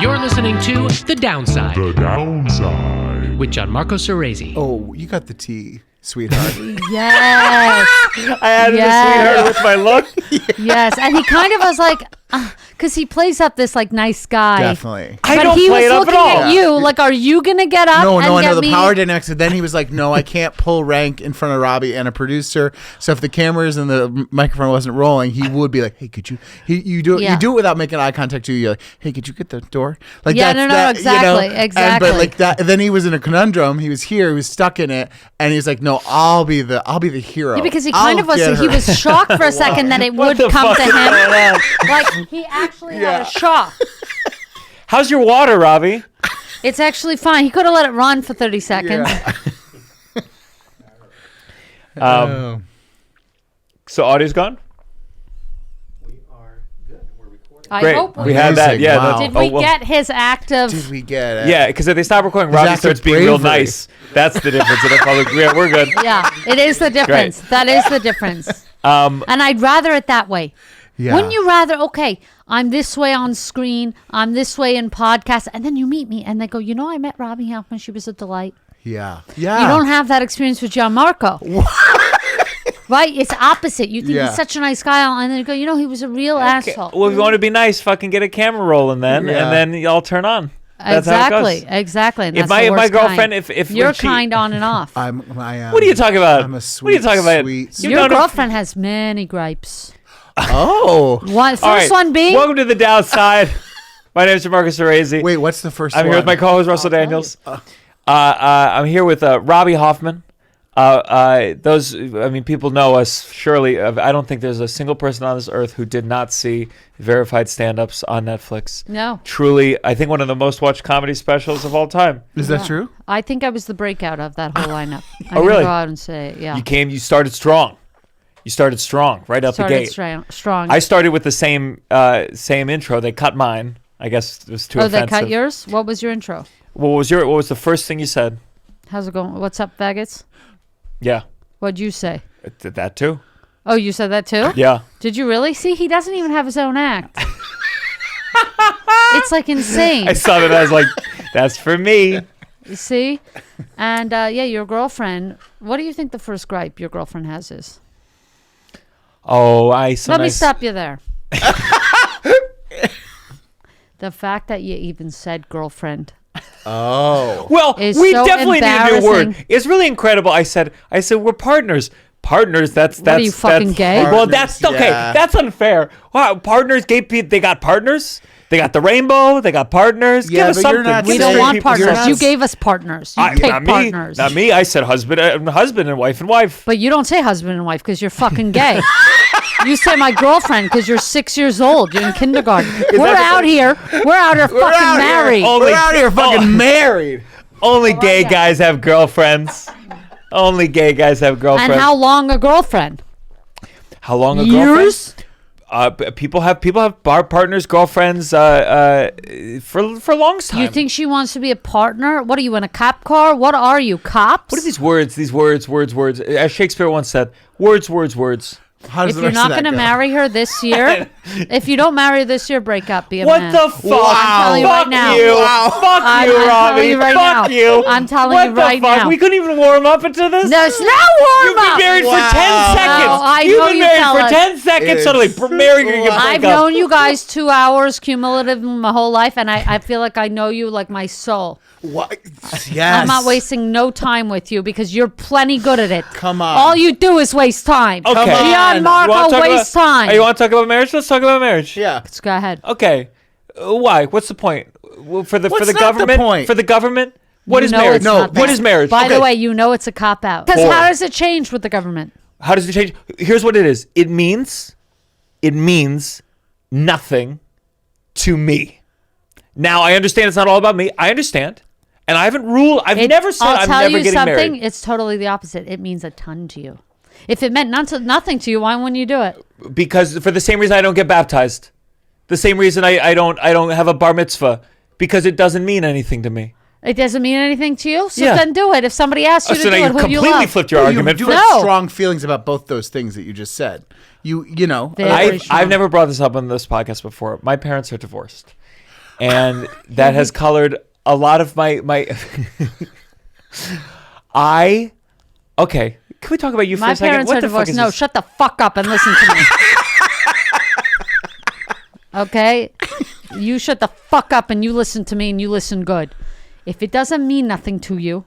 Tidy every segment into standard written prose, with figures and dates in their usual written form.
You're listening to The Downside. The Downside. With Gianmarco Soresi. Oh, you got the tea, sweetheart. Yes. I added a sweetheart with my look. Yes. And he kind of was like, because he plays up this like nice guy. Definitely. I But don't he play was it up looking at all. at you like, are you going to get up No, and I get know the me? power dynamics. And then he was like, no, I can't pull rank in front of Robby and a producer. So if the cameras and the microphone wasn't rolling, he would be like, hey, could you, you do it without making eye contact to you. You're like, hey, could you get the door? Like Yeah, that's no, that, exactly, you know? exactly. But like that, and then he was in a conundrum. He was here, he was stuck in it. And he's like, no, I'll be the hero. Yeah, because he kind I'll of was, get he her." was shocked for a second that it would the come fuck to is him. going on? Like he actually had a shock. How's your water, Robby? It's actually fine. He could have let it run for 30 seconds. Oh. So audio's gone? I Great. hope We had that. Amazing. Yeah. Wow. Did we get his active? Did we get it? Yeah, because if they stop recording, Robby act starts of being real bravery. nice. That's the difference in a public. Yeah, we're good. Yeah, it is the difference. That is the difference. And I'd rather it that way. Yeah. Wouldn't you rather, okay, I'm this way on screen, I'm this way in podcast, and then you meet me and they go, you know, I met Robby Hoffman. She was a delight. Yeah. Yeah. You don't have that experience with Gianmarco. Right? It's opposite. You think Yeah. he's such a nice guy, and then you go, you know, he was a real asshole. Well, if you want to be nice, fucking get a camera rolling then, Yeah. and then y'all turn on. That's how it goes. Exactly. And If that's the my worst girlfriend, kind. if You're when she- kind on and off. I am. What are you talking about? I'm a What are you sweet, talking about? sweet. You Your don't know- girlfriend has many gripes. Oh. First All right. one being, Welcome to The Downside. My name is Gianmarco Soresi. Wait, what's the first I'm one? here with my co-host Russell Daniels. I'm here with Robby Hoffman. People know us. Surely, I don't think there's a single person on this earth who did not see verified stand-ups on Netflix. no. Truly, I think one of the most watched comedy specials of all time. Is that true? I think I was the breakout of that whole lineup. Oh, really? Go out and say it. Yeah. You started strong. You started strong right out the gate. Strong. I started with the same intro. They cut mine. I guess it was too offensive. They cut yours? What was your intro? What was the first thing you said? How's it going? What's up, faggots? Yeah. What'd you say? Did that too? Oh, you said that too? Yeah. Did you really? See, he doesn't even have his own act. It's like insane. I saw that. I was like, that's for me. You see? And your girlfriend. What do you think the first gripe your girlfriend has is? Oh, Let me stop you there. The fact that you even said girlfriend. Oh. Well, is we so definitely need a new word. embarrassing. It's really incredible. I said we're partners. Partners. That's What are you, fucking gay? Well, that's Partners, okay. yeah. That's unfair. Wow, partners. Gay people. They got partners. They got the rainbow. They got partners. Yeah, Give us but you're something. not Give We us don't saying want people you're partners. not- You gave us partners. You take not me. partners. Not me. I said husband and wife and wife. But you don't say husband and wife because you're fucking gay. You say my girlfriend because you're 6 years old. You're in kindergarten. We're out here. We're out here fucking married. Only- We're out here fucking married. Only gay guys have girlfriends. Only gay guys have girlfriends. And how long a girlfriend? How long a Years? girlfriend? People have partners, girlfriends for a long time. You think she wants to be a partner? What are you in a cop car? What are you, cops? What are these words? These words. As Shakespeare once said, words. How does If the you're rest not of that going to go? marry her this year, if you don't marry her this year, break up. Be a What man. the fuck? I'm telling you Fuck right now. you. Wow. Fuck I'm you, telling Robby. you right Fuck now. you. I'm telling What you the right fuck? now. We couldn't even warm up into this. There's no warm You've been up. married for 10 Wow. seconds. No, I You've know been you married fellas. for 10 seconds. It's- Suddenly, married, you're gonna I've break up. known you guys 2 hours cumulative my whole life, and I feel like I know you like my soul. What? Yes. I'm not wasting no time with you because you're plenty good at it. Come on. All you do is waste time. Okay. Come on. You wanna Gianmarco talk wastes about- time. Oh, you want to talk about marriage? Let's talk about marriage. Yeah. Let's go ahead. Okay. Why? What's the point? Well, for the What's not the government? point? For the government? What You is know marriage? it's not What that. is marriage? By the Okay. way, you know it's a cop out. Because Horror. how does it change with the government? How does it change? Here's what it is. It means nothing to me. Now, I understand it's not all about me. I understand. And I haven't ruled. I've never said I'm never getting married. It's totally the opposite. It means a ton to you. If it meant nothing to you, why wouldn't you do it? Because for the same reason I don't get baptized. The same reason I don't have a bar mitzvah. Because it doesn't mean anything to me. It doesn't mean anything to you? So Yeah. then do it. If somebody asks you to So do now it, you who do you completely love? flipped your argument. You No. have strong feelings about both those things that you just said. You know. Very I've strong. never brought this up on this podcast before. My parents are divorced. and that has colored a lot of my. Okay. Can we talk about you for My a second? parents What are the fuck divorced. is No, this? shut the fuck up and listen to me. Okay? You shut the fuck up and you listen to me and you listen good. If it doesn't mean nothing to you,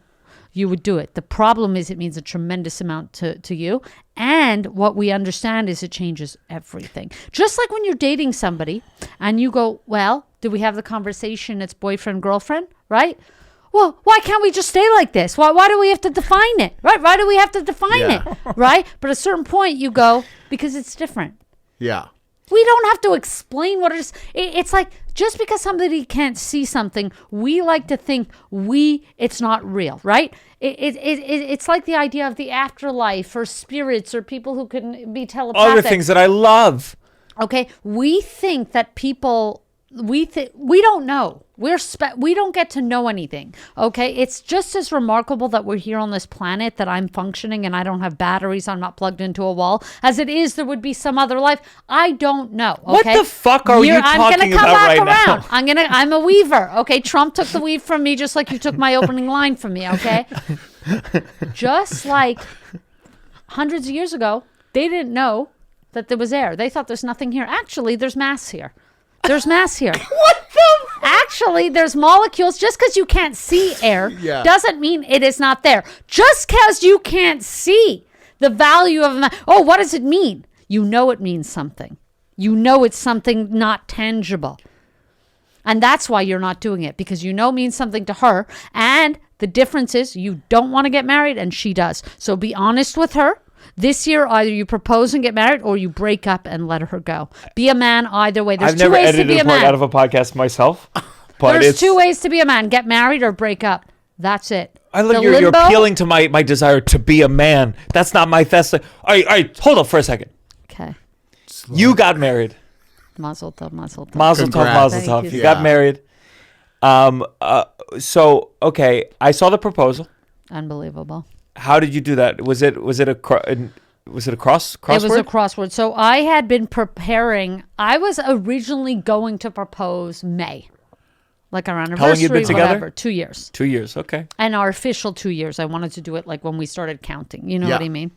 you would do it. The problem is it means a tremendous amount to you. And what we understand is it changes everything. Just like when you're dating somebody and you go, well, do we have the conversation? It's boyfriend, girlfriend, right? Well, why can't we just stay like this? Why do we have to define it, right? Why do we have to define it, right? But at a certain point you go, because it's different. Yeah. We don't have to explain what it is. It's like just because somebody can't see something, we like to think it's not real, right? It's like the idea of the afterlife or spirits or people who can be telepathic. Other things that I love. Okay, we think that people. We don't know. We don't get to know anything. Okay, it's just as remarkable that we're here on this planet, that I'm functioning and I don't have batteries, I'm not plugged into a wall, as it is there would be some other life. I don't know. Okay? What the fuck are you talking about right now? I'm a weaver. Okay, Trump took the weave from me just like you took my opening line from me. Okay, just like hundreds of years ago, they didn't know that there was air. They thought there's nothing here. Actually, there's mass here. There's mass here. What the? Actually, there's molecules. Just because you can't see air doesn't mean it is not there. Just because you can't see the value of what does it mean? You know it means something. You know it's something not tangible. And that's why you're not doing it, because you know it means something to her. And the difference is you don't want to get married and she does. So be honest with her. This year, either you propose and get married or you break up and let her go. Be a man either way. There's I've two never ways to be edited a a part man. out of a podcast myself. But There's two ways to be a man. Get married or break up. That's it. I love you're appealing to my desire to be a man. That's not my all right, hold up for a second. Okay. You got married. Mazel tov, mazel tov. Mazel tov, Congrats. mazel tov. Thank You you. got married. So okay, I saw the proposal. Unbelievable. How did you do that? Was it a crossword? It was a crossword. So I had been preparing. I was originally going to propose May. Like our anniversary, How long you been together? whatever. 2 years. 2 years, okay. And our official 2 years. I wanted to do it like when we started counting. You know Yeah. what I mean?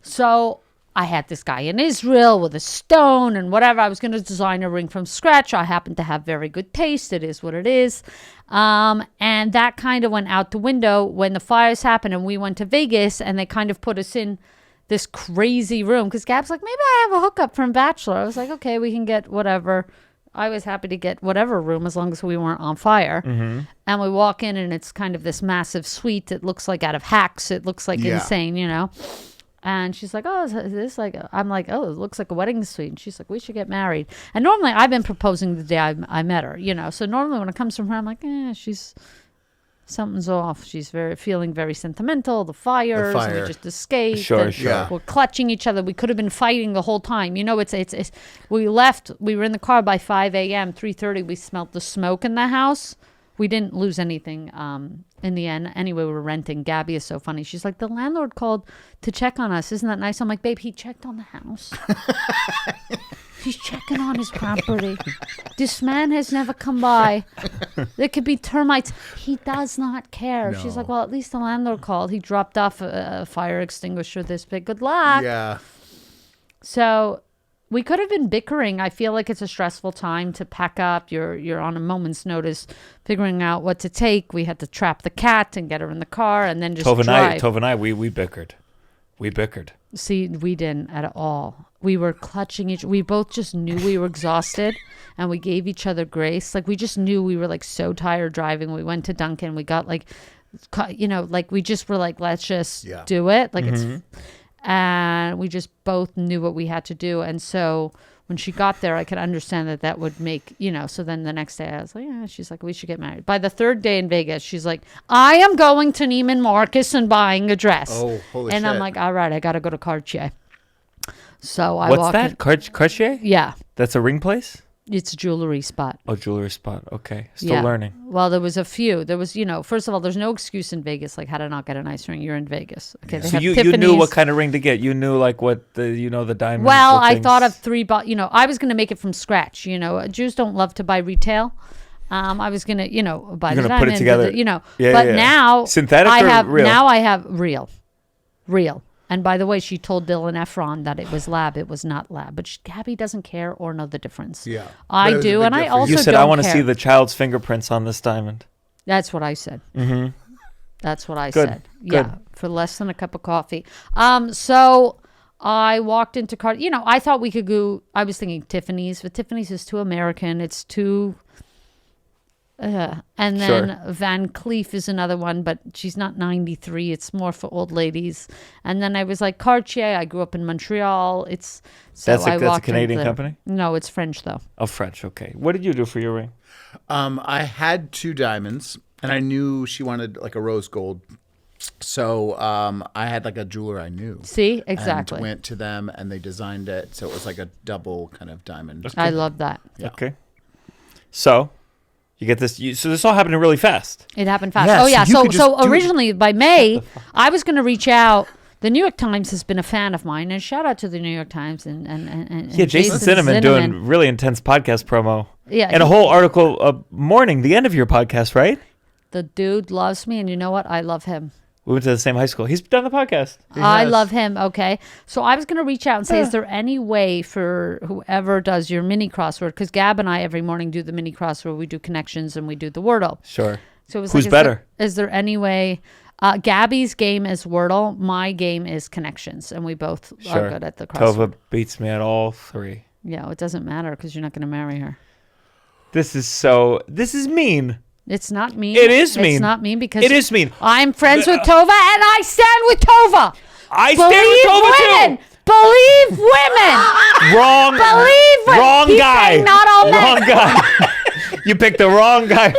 So I had this guy in Israel with a stone and whatever. I was going to design a ring from scratch. I happen to have very good taste. It is what it is. And that kind of went out the window when the fires happened and we went to Vegas and they kind of put us in this crazy room. Because Gab's like, maybe I have a hookup from Bachelor. I was like, okay, we can get whatever. I was happy to get whatever room as long as we weren't on fire. Mm-hmm. And we walk in and it's kind of this massive suite. It looks like out of Hacks. It looks like insane, you know. And she's like, oh, is this like, I'm like, oh, it looks like a wedding suite. And she's like, we should get married. And normally I've been proposing the day I met her, you know. So normally when it comes from her, I'm like, something's off. She's feeling very sentimental. The fires. And we just escaped. Sure. Yeah. We're clutching each other. We could have been fighting the whole time. You know, it's we left. We were in the car by 5 a.m. 3:30. We smelled the smoke in the house. We didn't lose anything in the end. Anyway, we were renting. Gabby is so funny. She's like, the landlord called to check on us. Isn't that nice? I'm like, babe, he checked on the house. He's checking on his property. This man has never come by. There could be termites. He does not care. No. She's like, well, at least the landlord called. He dropped off a fire extinguisher this big. Good luck. Yeah. So we could have been bickering. I feel like it's a stressful time to pack up. You're on a moment's notice figuring out what to take. We had to trap the cat and get her in the car and then just drive. Tove and I, we bickered. We bickered. See, we didn't at all. We were clutching we both just knew we were exhausted and we gave each other grace. Like we just knew we were like so tired driving. We went to Dunkin'. We got like, you know, like we just were like, let's just do it. Like and we just both knew what we had to do. And so when she got there, I could understand that would make, you know, so then the next day I was like, yeah, she's like, we should get married. By the third day in Vegas, she's like, I am going to Neiman Marcus and buying a dress. Oh, holy and shit. I'm like, all right, I got to go to Cartier. So I What's walked that? in. Cartier? Yeah. That's a ring place? It's a jewelry spot. Oh, jewelry spot. Okay. Still learning. Well, there was a few. There was, you know, first of all, there's no excuse in Vegas, like how to not get a nice ring. You're in Vegas. Okay. They So have you Tiffany's. knew what kind of ring to get. You knew like what the diamonds. Well, the I things. thought of you know, I was going to make it from scratch. You know, Jews don't love to buy retail. I was gonna, by You're the gonna time put it together. but now synthetic I or have real? now I have real. And by the way, she told Dylan Efron that it was lab. It was not lab. But Gabby doesn't care or know the difference. Yeah. I But it was a do, big and I deal for you. also You said don't I want to care. see the child's fingerprints on this diamond. That's what I said. Mm-hmm. That's what I Good. said. Good. Yeah, for less than a cup of coffee. So I walked into I thought we could go. I was thinking Tiffany's, but Tiffany's is too American. It's too. And then Sure. Van Cleef is another one, but she's not 93. It's more for old ladies. And then I was like Cartier. I grew up in Montreal. That's I a walked Canadian into- company? No, it's French though. Oh, French. Okay. What did you do for your ring? I had 2 diamonds, and I knew she wanted like a rose gold. So I had like a jeweler I knew. See, exactly. And went to them, and they designed it, so it was like a double kind of diamond. I love that. Yeah. Okay. So you get this. So this all happened really fast. It happened fast. Yeah, Oh yeah. so you could So just do it. originally by May, I was going to reach out. The New York Times has been a fan of mine, and shout out to the New York Times and Yeah, Jason Cinnamon doing really intense podcast promo. Yeah, And a whole article morning, the end of your podcast, right? The dude loves me, and you know what? I love him. We went to the same high school. He's done the podcast. I has. love him. Okay. So I was going to reach out and say, is there any way for whoever does your mini crossword? Because Gab and I every morning do the mini crossword. We do connections and we do the Wordle. Sure. So it was Who's like, better? Is there any way? Gabby's game is Wordle. My game is connections, and we both Sure. are good at the crossword. Tova beats me at all 3. Yeah, it doesn't matter because you're not going to marry her. This is mean. It's not mean. It is mean. It's not mean because It is mean. I'm friends with Tova, and I stand with Tova. I stand with Tova women. too. Believe women. Wrong. Believe women. Wrong He's guy. saying not all men. Wrong guy. You picked the wrong guy.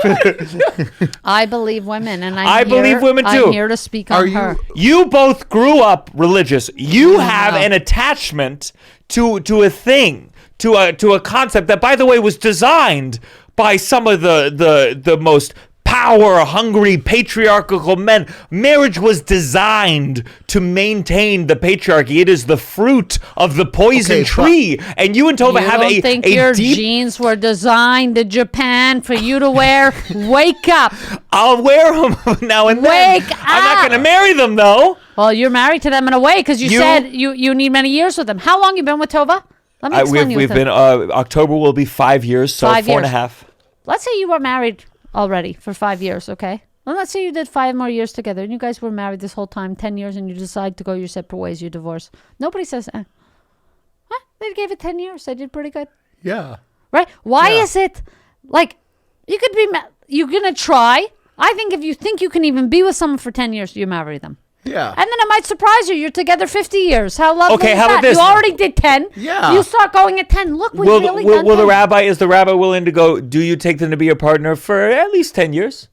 I believe women, and I believe women too. I'm here to speak on her. You both grew up religious. You have an attachment to a thing, to a concept that, by the way, was designed by some of the most power-hungry patriarchal men. Marriage was designed to maintain the patriarchy. It is the fruit of the poison tree. And you and Tova You have don't a think a your deep. jeans were designed in Japan for you to wear? Wake up. I'll wear them now and then. Wake I'm not up. going to marry them though. Well, you're married to them in a way because you said you need many years with them. How long you been with Tova? Let me explain you We've with been them. October will be 5 years, so 5 4 and a years. half. Let's say you were married already for 5 years, okay? Well, let's say you did 5 more years together and you guys were married this whole time, 10 years, and you decide to go your separate ways, you divorce. Nobody says, they gave it 10 years. They did pretty good. Yeah. Right? Why Yeah. is it like you could be, you're going to try. I think if you think you can even be with someone for 10 years, you marry them. Yeah. And then it might surprise you. You're together 50 years. How lovely Okay, is how about that? this? You already did 10. Yeah. You start going at 10. Look, we've really done Will 10. is the rabbi willing to go, do you take them to be your partner for at least 10 years?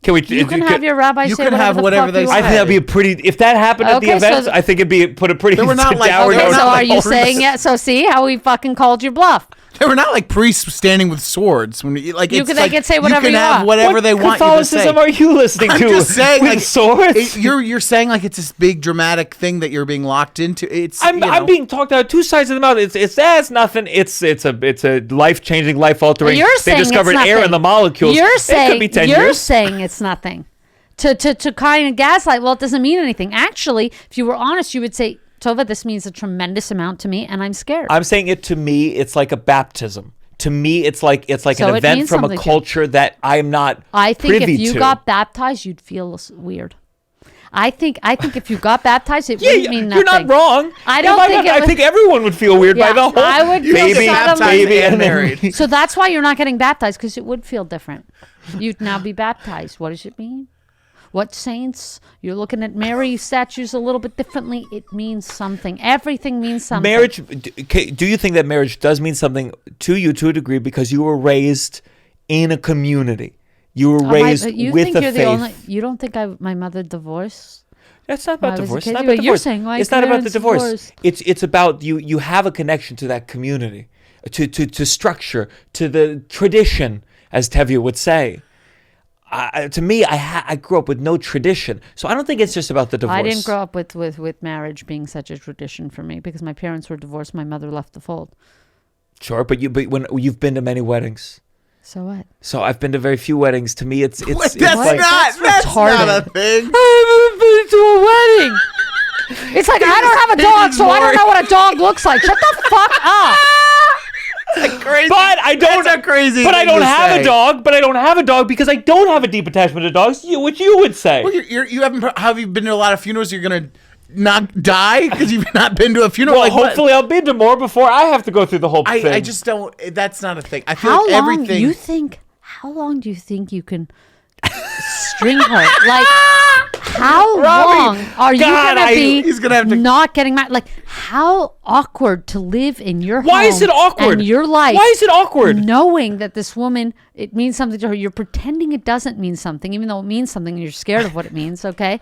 Can we? You can have your rabbi you say can have whatever whatever the fuck they you say. I want. think that'd be a pretty. If that happened at the Okay, so event, I think it'd be put a pretty. They were not like- dour they Okay, were note. so not are you priests. saying it? So see how we fucking called your bluff. They were not like priests standing with swords. When you, like You it's can- they like, can say whatever you you can have want. whatever What they want you to say. Catholicism are you listening I'm to? just saying, with like swords. you're saying like it's this big dramatic thing that you're being locked into. It's I'm being talked out 2 sides of the mouth. It's nothing. It's a life changing, life altering. You're They saying discovered it's air nothing. in the molecules. You're It saying could be 10 you're years. saying it's nothing. To kind of gaslight. Well, it doesn't mean anything. Actually, if you were honest, you would say, Tova, this means a tremendous amount to me, and I'm scared. I'm saying it to me. It's like a baptism. To me, it's like So an it event means from a something to you. culture that I'm not. I think privy if you to. got baptized, you'd feel weird. I think if you got baptized, it wouldn't mean nothing. You're not wrong. I don't If think got- it I would- think everyone would feel weird by Yeah, the whole I would feel baby, suddenly- baby, and married. So that's why you're not getting baptized, because it would feel different. You'd now be baptized. What does it mean? What saints? You're looking at Mary statues a little bit differently. It means something. Everything means something. Marriage. Do you think that marriage does mean something to you to a degree because you were raised in a community? You were raised you with think a you're faith. the only. You don't think my mother divorced? That's not When about I was a divorce. kid, It's not you're about divorce. saying my It's not about the parents divorce. divorced. It's about you have a connection to that community, to structure, to the tradition, as Tevye would say. To me, I grew up with no tradition, so I don't think it's just about the divorce. I didn't grow up with marriage being such a tradition for me because my parents were divorced. My mother left the fold. Sure, but when you've been to many weddings, So what? So I've been to very few weddings. To me, it's Wait, it's that's like not a thing. I haven't been to a wedding. It's like I don't have a dog, so I don't know what a dog looks like. Shut the fuck up. Crazy. But I don't. That's a crazy. But I thing don't to have say. a dog. But I don't have a dog because I don't have a deep attachment to dogs. Which you would say. Well, you haven't. Have you been to a lot of funerals? You're gonna not die because you've not been to a funeral. Well, like, what? hopefully I'll be to more before I have to go through the whole thing. I just don't. That's not a thing. I feel How like long everything. do you think? How long do you think you can string her? Like, how long are you gonna be? He's gonna have to not getting married. Like, how awkward to live in your Why home is it awkward? and your life. Why is it awkward? Knowing that this woman, it means something to her. You're pretending it doesn't mean something, even though it means something, and you're scared of what it means. Okay,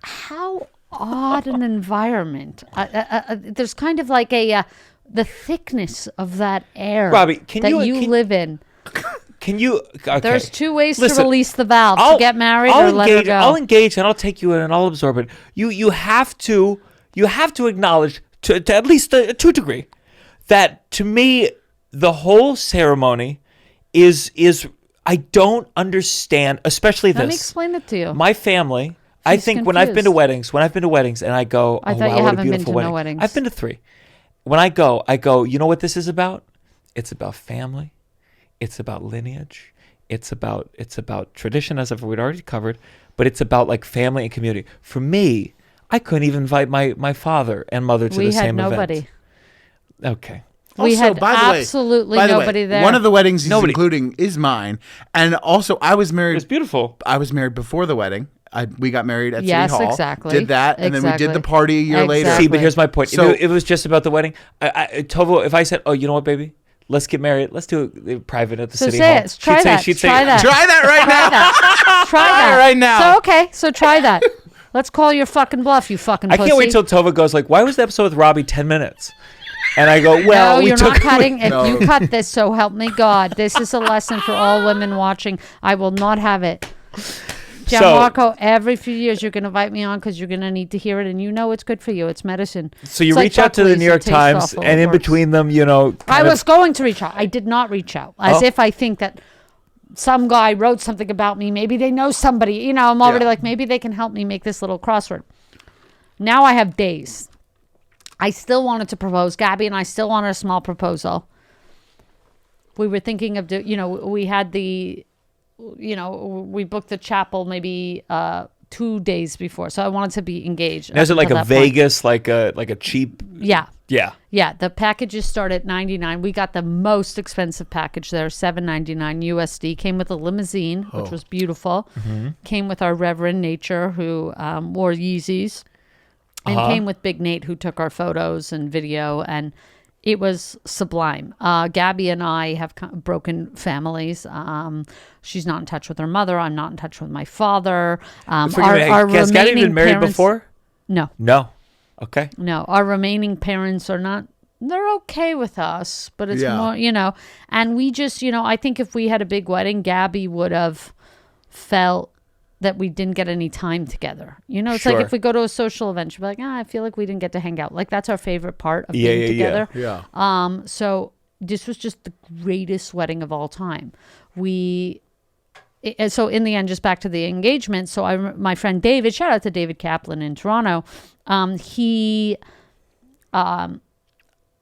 how odd an environment. There's kind of like the thickness of that air, Robby, can that you- can- live in. Can you? Okay. There's two ways Listen, to release the valve: to get married or let her go. I'll engage and I'll take you in and I'll absorb it. You have to acknowledge to at least to a degree that to me the whole ceremony is I don't understand, especially this. Let me explain it to you. My family. I She's think when I've been to weddings and I go, I oh, thought wow, you what a haven't been beautiful to no wedding. weddings. I've been to 3. When I go, you know what this is about? It's about family. It's about lineage. It's about tradition, as we'd already covered, but it's about like family and community. For me, I couldn't even invite my father and mother to the same event. We had nobody. Okay. We Also, had by the way- absolutely by the way, nobody there. One of the weddings he's Nobody. including is mine, and also I was married. It's beautiful. I was married before the wedding. We got married at Yes, City Hall. exactly. Did that, and then we did the Exactly. party a year later. Exactly. See, but here's my point. So- If it was just about the wedding, Tovo, if I said, oh, you know what, baby? Let's get married. Let's do it private at the So City say Hall. it. Try that. She'd say, Try that. Try that right now. Try that right now. So okay, so try that. Let's call your fucking bluff, you fucking I pussy. can't wait till Tova goes like, why was the episode with Robbie 10 minutes? And I go, well, no, we you're took not cutting. If No. you cut this, so help me God. This is a lesson for all women watching. I will not have it. Gianmarco, every few years you're going to invite me on because you're going to need to hear it, and you know it's good for you. It's medicine. So you It's like reach out to the Buckley's, New it York tastes Times, awful, and it in works. between them, you know, I kind of- was going to reach out. I did not reach out. As if I think that some guy wrote something about me. Maybe they know somebody. You know, I'm already Yeah. like, maybe they can help me make this little crossword. Now I have days. I still wanted to propose. Gabby and I still wanted a small proposal. We were thinking of, we had we booked the chapel maybe 2 days before. So I wanted to be engaged. Is it up like until a that point. Vegas, like a cheap? Yeah. Yeah. Yeah, the packages start at $99. We got the most expensive package there, $7.99 USD. Came with a limousine, which was beautiful. Came with our Reverend Nature, who wore Yeezys, and came with Big Nate, who took our photos and video, and it was sublime. Gabby and I have broken families. She's not in touch with her mother. I'm not in touch with my father. Has Gabby been married parents, before? No. No. Okay. No, our remaining parents are not, they're okay with us, but it's Yeah. more, and we just, I think if we had a big wedding, Gabby would have felt that we didn't get any time together. It's Sure. like if we go to a social event, she'd be like, I feel like we didn't get to hang out. Like that's our favorite part of Yeah, being yeah, together. Yeah. So this was just the greatest wedding of all time. So in the end, just back to the engagement. So my friend David, shout out to David Kaplan in Toronto.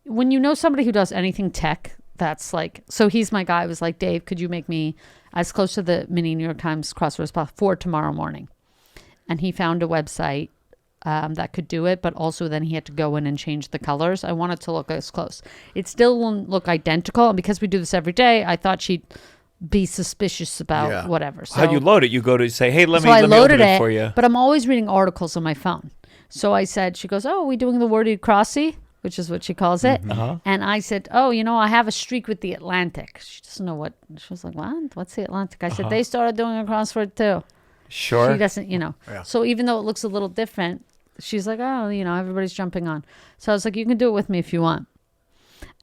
When you know somebody who does anything tech, that's like, so he's my guy. I was like, Dave, could you make me as close to the mini New York Times crossword as possible for tomorrow morning? And he found a website that could do it, but also then he had to go in and change the colors. I wanted to look as close. It still won't look identical. And because we do this every day, I thought she'd be suspicious about whatever. So How do you load it? You go to say, hey, let so me I open loaded it for you. but I'm always reading articles on my phone. So I said, she goes, oh, are we doing the worded crossy? Which is what she calls it. And I said, oh, I have a streak with the Atlantic. She doesn't know what. She was like, what? What's the Atlantic? I said, they started doing a crossword too. Sure. She doesn't, So even though it looks a little different, she's like, oh, everybody's jumping on. So I was like, you can do it with me if you want.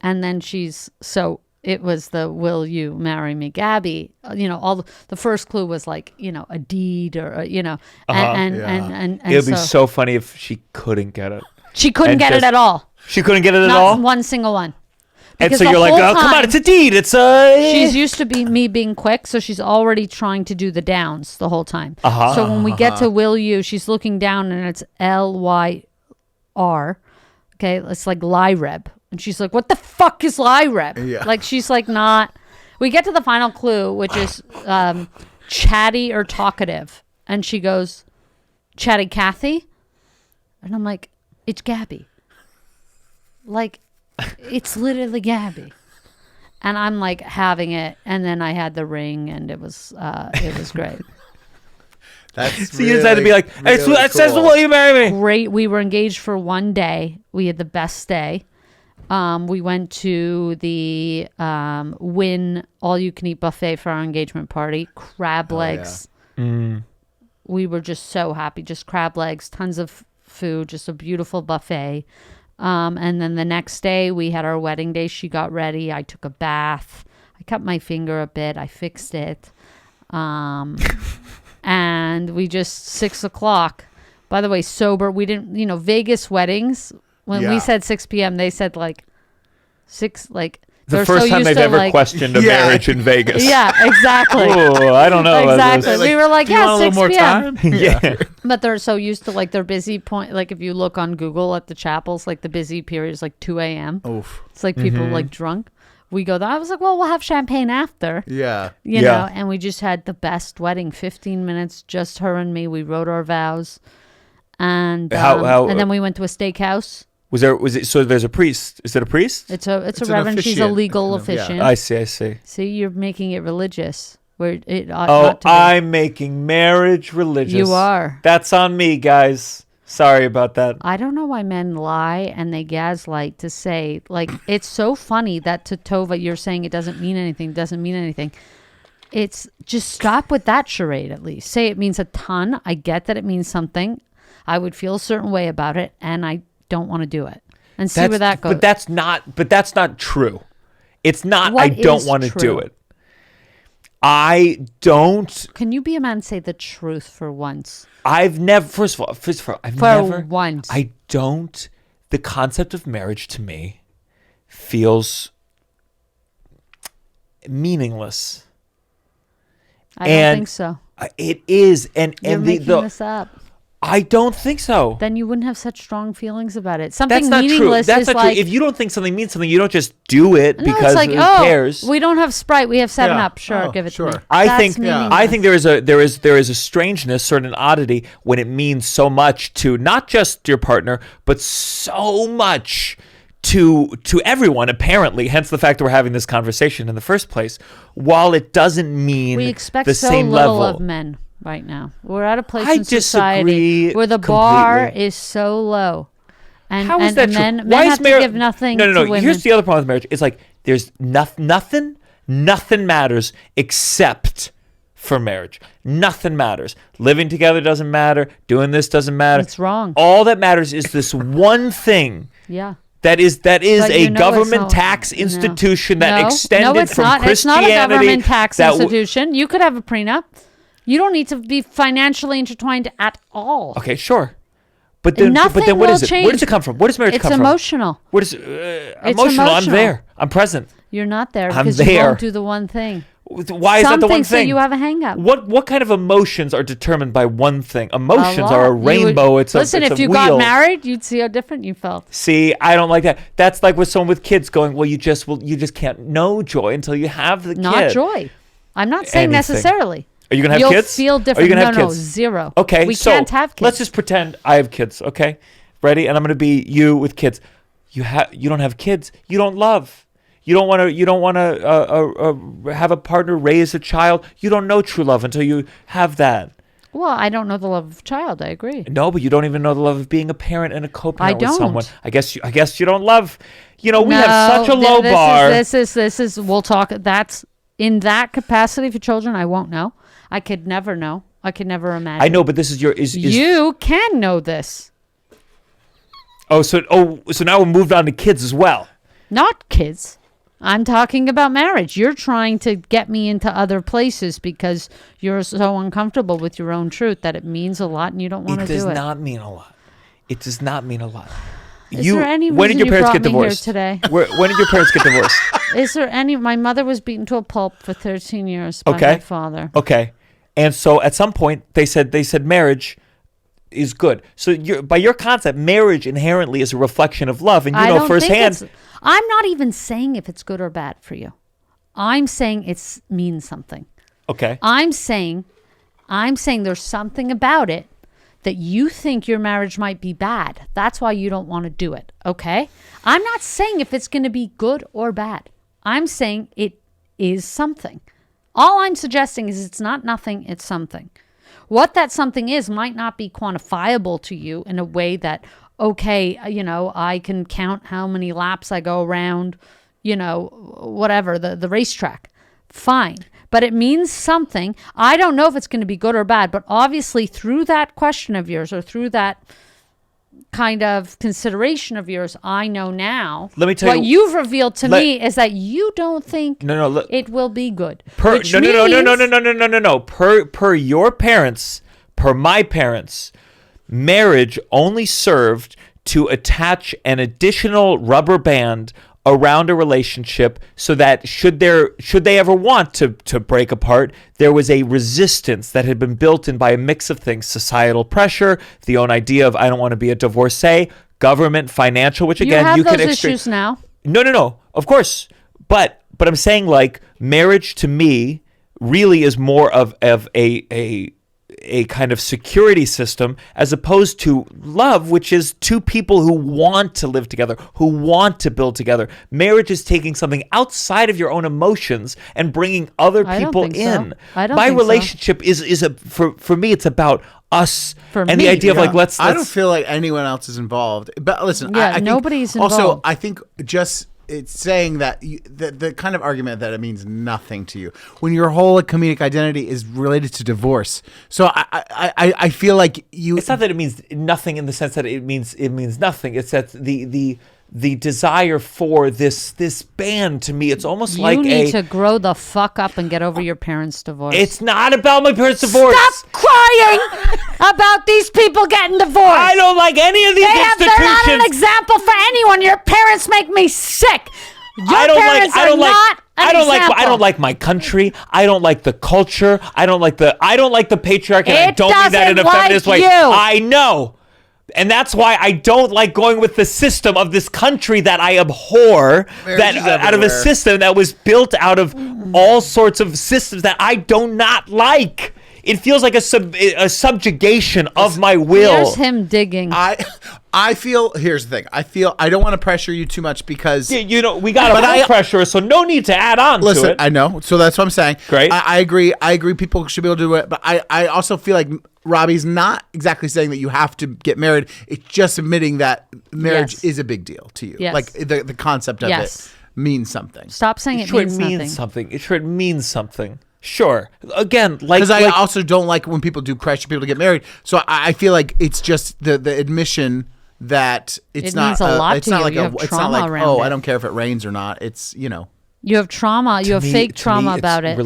And then it was the will you marry me, Gabby? All the first clue was like, a deed or, and It would be so so funny if she couldn't get it. she couldn't and get it just- at all. She couldn't get it at Not all? one single one. And Because so the you're like, whole oh, come on, time, it's a deed. It's she's used to me being quick, so she's already trying to do the downs the whole time. So when we get to will you, she's looking down and it's LYR. Okay, it's like Lyreb. And she's like, what the fuck is Lyreb? Yeah. Like, she's like not. We get to the final clue, which is chatty or talkative. And she goes, Chatty Cathy? And I'm like, it's Gabby. Like, it's literally Gabby. And I'm like having it, and then I had the ring, and it was great. That's so you just had to be like, hey, really it says, cool. will you marry me? Great. We were engaged for one day. We had the best day. We went to the Win all-you-can-eat buffet for our engagement party. Crab legs. We were just so happy. Just crab legs, tons of food, just a beautiful buffet. And then the next day we had our wedding day. She got ready. I took a bath. I cut my finger a bit. I fixed it. And we just 6 o'clock. By the way, sober. We didn't, Vegas weddings. When we said 6 p.m., they said like 6, like. The first time they've ever questioned a marriage in Vegas. Yeah, exactly. Oh, I don't know. Exactly. We were like, do you want a little 6 more p.m. time? Yeah. But they're so used to like their busy point. Like if you look on Google at the chapels, like the busy period is like 2 a.m. Oof. It's like people like drunk. We go there. I was like, well, we'll have champagne after. Yeah. You know, and we just had the best wedding. 15 minutes, just her and me. We wrote our vows. And and then we went to a steakhouse. Was it so there's a priest? Is it a priest? It's a reverend. She's a legal officiant. I see. See, you're making it religious. Where it ought Oh, not to be. I'm making marriage religious. You are. That's on me, guys. Sorry about that. I don't know why men lie and they gaslight to say, like, it's so funny that to Tova, you're saying it doesn't mean anything. It's just stop with that charade at least. Say it means a ton. I get that it means something. I would feel a certain way about it, and I don't want to do it. And see where that goes. But that's not true. It's not What I don't is want to true? do it. I don't. Can you be a man and say the truth for once? I've never. First of all, I've For never. once. I don't. The concept of marriage to me feels meaningless. I don't think so. It is, and You're making this up. I don't think so. Then you wouldn't have such strong feelings about it. Something That's not true. meaningless That's is not like, true. If you don't think something means something, you don't just do it no, because it's like, who oh, cares? we don't have Sprite, we have 7-Up. Sure, Oh, give it sure. to me. I That's think meaningless. there is a strangeness, certain oddity when it means so much to not just your partner, but so much to everyone. Apparently, hence the fact that we're having this conversation in the first place. While it doesn't mean We expect the so same little level of men right now. We're at a place I in society disagree where the bar completely. is so low. And, How is that and true? men Why have is to give nothing No. to women. Here's the other problem with marriage. It's like there's nothing matters except for marriage. Nothing matters. Living together doesn't matter. Doing this doesn't matter. It's wrong. All that matters is this one thing. Yeah. That is But a you know government it's not- tax no. institution that No, extended it's from not. It's not Christianity. a government tax that institution. You could have a prenup. You don't need to be financially intertwined at all. Okay, sure. But then Nothing what will is it? change. Where does it come from? Where does marriage It's come emotional. from? What is emotional? I'm emotional. there. I'm present. You're not there I'm because you there. won't do the one thing. Why is Some that the one things that thing? you have a hang up. What kind of emotions are determined by one thing? Emotions are a lot. You would- rainbow. Listen, it's if a you wheel. got married, you'd see how different you felt. See, I don't like that. That's like with someone with kids going, well, you just can't know joy until you have the Not kid. joy. I'm not saying Anything. necessarily. Are you gonna have You'll kids? feel Are you different. gonna have No, kids? zero. Okay, we so can't have kids. let's just pretend I have kids. Okay, ready? And I'm gonna be you with kids. You don't have kids. You don't love. You don't want to have a partner raise a child. You don't know true love until you have that. Well, I don't know the love of a child. I agree. No, but you don't even know the love of being a parent and a co-parent I with don't. someone. I guess you don't love. We have No, such a low bar. This is. We'll talk. That's in that capacity for children. I won't know. I could never know. I could never imagine. I know, but this is your You can know this. So now we moved on to kids as well. Not kids. I'm talking about marriage. You're trying to get me into other places because you're so uncomfortable with your own truth that it means a lot and you don't want to do it. It does not mean a lot. It does not mean a lot. Is there any when did your reason you parents brought get me here divorced? today? When did your parents get divorced? Is there any? My mother was beaten to a pulp for 13 years by Okay. my father. Okay. And so at some point they said marriage is good. So by your concept, marriage inherently is a reflection of love, and you know firsthand. I'm not even saying if it's good or bad for you. I'm saying it means something. Okay. I'm saying there's something about it that you think your marriage might be bad. That's why you don't want to do it. Okay? I'm not saying if it's going to be good or bad. I'm saying it is something. All I'm suggesting is it's not nothing, it's something. What that something is might not be quantifiable to you in a way that, okay, I can count how many laps I go around, whatever, the racetrack. Fine. But it means something. I don't know if it's going to be good or bad, but obviously through that question of yours or through that kind of consideration of yours, I know now. Let me tell you. What you've revealed to me is that you don't think it will be good. No. Per your parents, per my parents, marriage only served to attach an additional rubber band around a relationship so that should they ever want to break apart, there was a resistance that had been built in by a mix of things: societal pressure, the own idea of I don't want to be a divorcee, government, financial, which again you have can those issues now. No, of course, but I'm saying like marriage to me really is more of a kind of security system as opposed to love, which is two people who want to live together, who want to build together. Marriage is taking something outside of your own emotions and bringing other people in. My relationship is for me, it's about us the idea of like let's. I don't feel like anyone else is involved. But listen, I think nobody's involved. Also, I think just it's saying that the kind of argument that it means nothing to you when your whole comedic identity is related to divorce. So I feel like you. It's not that it means nothing in the sense that it means nothing. It's that the desire for this band to me, it's almost like you need to grow the fuck up and get over your parents' divorce. It's not about my parents' divorce. Stop crying about these people getting divorced. I don't like any of these institutions. They're not an example for anyone. Your parents make me sick. I don't like my country. I don't like the culture. I don't like the patriarchy. And I don't mean that in a feminist way. I know. And that's why I don't like going with the system of this country that I abhor, out of a system that was built out of all sorts of systems that I do not like. It feels like a subjugation of my will. Here's him digging. I feel, here's the thing. I don't want to pressure you too much because we got a pressure, so no need to add on to it. Listen, I know. So that's what I'm saying. Great. I agree. People should be able to do it, but I also feel like Robbie's not exactly saying that you have to get married. It's just admitting that marriage is a big deal to you. Yes. Like the concept of it means something. Stop saying it means something. It means something. Sure. Again, because I also don't like when people do pressure people to get married. So I feel like it's just the admission that it's not. Means a lot it's to not you. like You have it's not like trauma I don't care if it rains or not. It's You have trauma. You have fake trauma about it.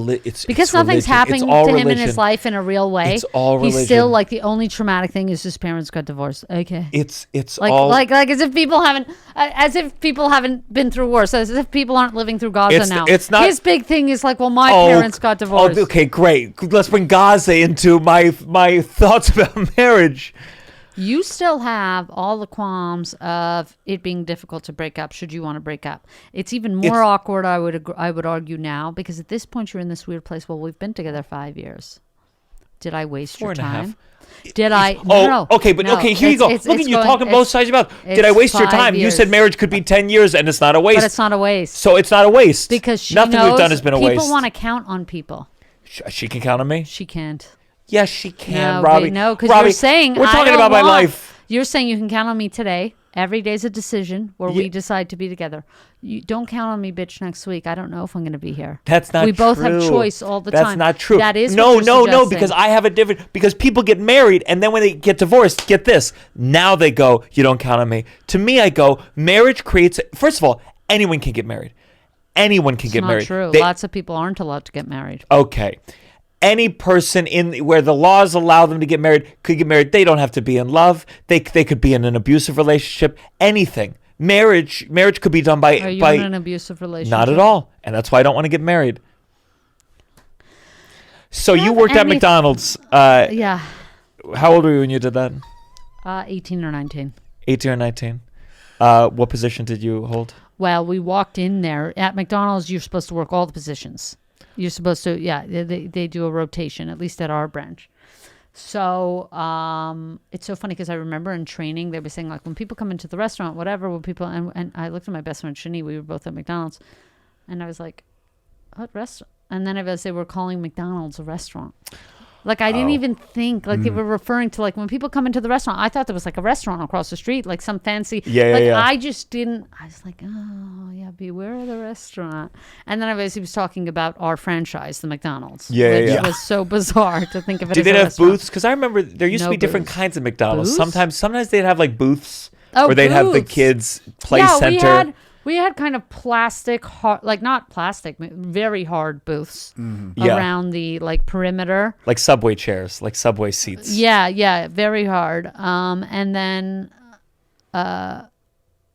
Because nothing's happening to him in his life in a real way. It's all religion. He's still like the only traumatic thing is his parents got divorced. Okay. It's like all like as if people haven't been through worse. As if people aren't living through Gaza now. It's not. His big thing is like, well, my parents got divorced. Okay, great. Let's bring Gaza into my thoughts about marriage. You still have all the qualms of it being difficult to break up should you want to break up. It's even more awkward, I would argue now, because at this point you're in this weird place. Well, we've been together 5 years. Did I waste your time? Did I? No. Okay, but here you go. Look at you talking both sides about. Did I waste your time? You said marriage could be 10 years and it's not a waste. But it's not a waste. So it's not a waste. Because nothing we've done has been a waste. People want to count on people. She can count on me? She can't. Yes, she can, No, Robbie. No, because you're saying we're talking about my life. You're saying you can count on me today. Every day's a decision where we decide to be together. You don't count on me, bitch, next week. I don't know if I'm going to be here. That's not true. We both have choice all the time. That's not true. That is no, because I have a different. Because people get married and then when they get divorced, get this. Now they go, you don't count on me. To me, I go, marriage creates. First of all, anyone can get married. Anyone can get married. It's not true. Lots of people aren't allowed to get married. Okay. any person where the laws allow them to get married could get married. They don't have to be in love. They could be in an abusive relationship. Anything. Marriage could be done by. Are you in an abusive relationship? Not at all, and that's why I don't want to get married. So you worked at McDonald's. Yeah. How old were you when you did that? 18 or 19. 18 or 19. What position did you hold? Well, we walked in there. At McDonald's, you're supposed to work all the positions. You're supposed to, they do a rotation, at least at our branch. So it's so funny because I remember in training, they were saying, like, when people come into the restaurant, whatever, and I looked at my best friend, Shani, we were both at McDonald's, and I was like, what restaurant? And then I realized they were calling McDonald's a restaurant. Like, I didn't even think, like, they were referring to, like, when people come into the restaurant, I thought there was, like, a restaurant across the street, like, some fancy. I just didn't, I was like, oh, yeah, beware of the restaurant. And then I realized he was talking about our franchise, the McDonald's. Which was so bizarre to think of it as a restaurant. Did they have booths? Because I remember there used to be different kinds of McDonald's. Booths? Sometimes they'd have, like, booths where they'd have the kids play center. We had kind of plastic, like not plastic, very hard booths around the like perimeter. Like subway chairs, like subway seats. Yeah, very hard. And then, I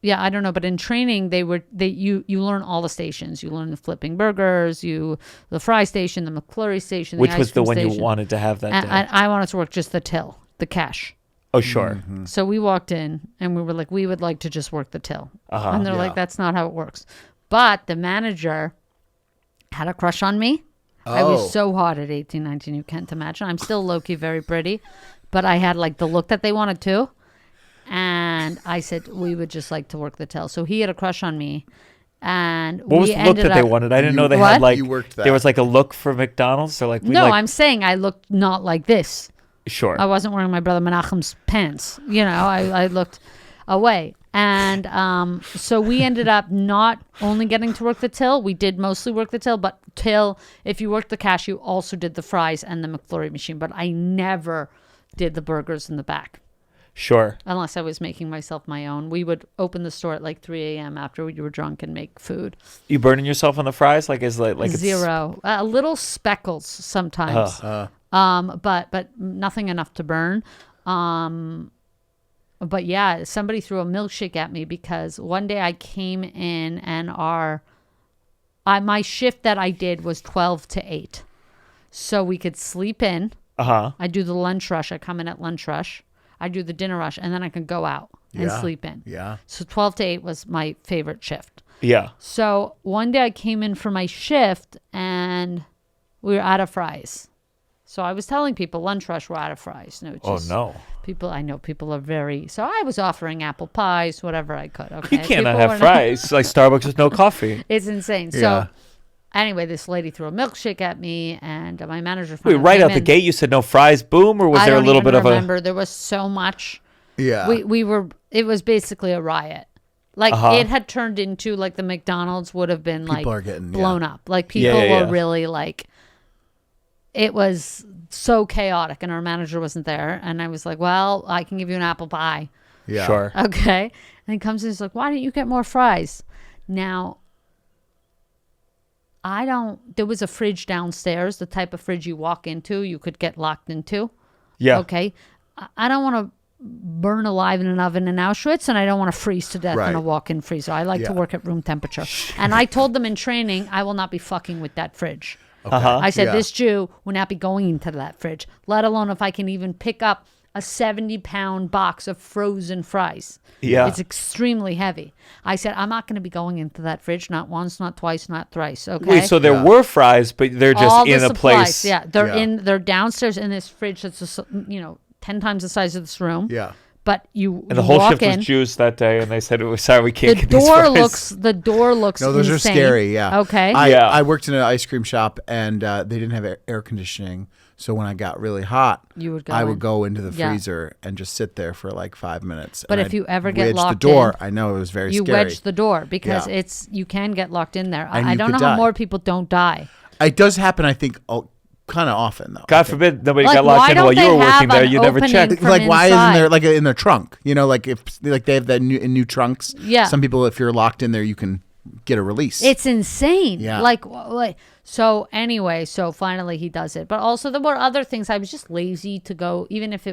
don't know. But in training, you learn all the stations. You learn the flipping burgers, the fry station, the McFlurry station. Which was the one you wanted to have that day? I wanted to work just the till, the cash. Oh, sure. Mm-hmm. So we walked in and we were like, we would like to just work the till. And they're like, that's not how it works. But the manager had a crush on me. I was so hot at 18, 19, you can't imagine. I'm still low-key very pretty, but I had like the look that they wanted to. And I said, we would just like to work the till. So he had a crush on me. And what was the look that they wanted? I didn't know they had like, there was like a look for McDonald's. So like, I'm saying I looked not like this. Sure. I wasn't wearing my brother Menachem's pants. I looked away. And so we ended up not only getting to work the till. We did mostly work the till, but if you worked the cash, you also did the fries and the McFlurry machine. But I never did the burgers in the back. Sure. Unless I was making myself my own. We would open the store at like 3 a.m. after you were drunk and make food. You burning yourself on the fries? Like Zero. A little speckles sometimes. But nothing enough to burn. But yeah, somebody threw a milkshake at me because one day I came in and my shift that I did was 12 to 8. So we could sleep in. I do the lunch rush. I come in at lunch rush. I do the dinner rush, and then I can go out and sleep in. Yeah. So 12 to 8 was my favorite shift. Yeah. So one day I came in for my shift, and we were out of fries. So I was telling people, lunch rush, we're out of fries. No, no. I know people are very, so I was offering apple pies, whatever I could. Okay. You cannot have fries. Like Starbucks with no coffee. It's insane. Yeah. So anyway, this lady threw a milkshake at me, and my manager. Wait, right out the gate, you said no fries, boom, or was there a little bit of a? I remember. There was so much. Yeah. It was basically a riot. Like it had turned into like the McDonald's would have been people like are getting blown up. Like people were really like. It was so chaotic, and our manager wasn't there. And I was like, well, I can give you an apple pie. Yeah. Sure. Okay. And he comes in and he's like, why don't you get more fries? Now, there was a fridge downstairs, the type of fridge you walk into, you could get locked into. Yeah. Okay. I don't want to burn alive in an oven in Auschwitz, and I don't want to freeze to death in a walk-in freezer. I like to work at room temperature. And I told them in training, I will not be fucking with that fridge. Okay. I said, this Jew will not be going into that fridge, let alone if I can even pick up a 70-pound box of frozen fries. Yeah. It's extremely heavy. I said, I'm not going to be going into that fridge, not once, not twice, not thrice. Okay. Wait, so there were fries, but they're just all in the a supplies, place. Yeah, they're downstairs in this fridge that's 10 times the size of this room. Yeah. But and the whole shift was Jews that day, and they said, "Sorry, we can't get these fries." The door looks. No, those insane. are scary. Yeah. Okay. I worked in an ice cream shop, and they didn't have air conditioning. So when I got really hot, I would go into the freezer and just sit there for like 5 minutes. But and if you ever get wedge locked the door, in, I know it was very you scary. wedge the door because you can get locked in there. And I you don't know could how die. more people don't die. It does happen, I think, kind of often though. God forbid nobody Like, got why locked in don't while you they were working have there. an You never opening checked. from Like why isn't inside? there like in their trunk? Like if they have that in new trunks. Yeah. Some people, if you're locked in there, you can get a release. It's insane. Yeah. Like so anyway, so finally he does it. But also there were other things. I was just lazy to go, even if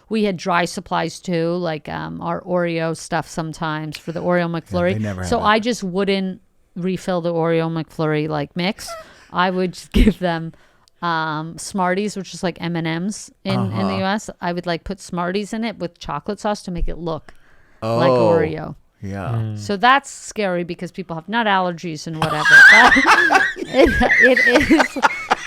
we had dry supplies too, like our Oreo stuff sometimes for the Oreo McFlurry. they never so have it. I just wouldn't refill the Oreo McFlurry like mix. I would just give them Smarties, which is like M&Ms in the US. I would like put Smarties in it with chocolate sauce to make it look like Oreo. Yeah. So that's scary because people have nut allergies and whatever.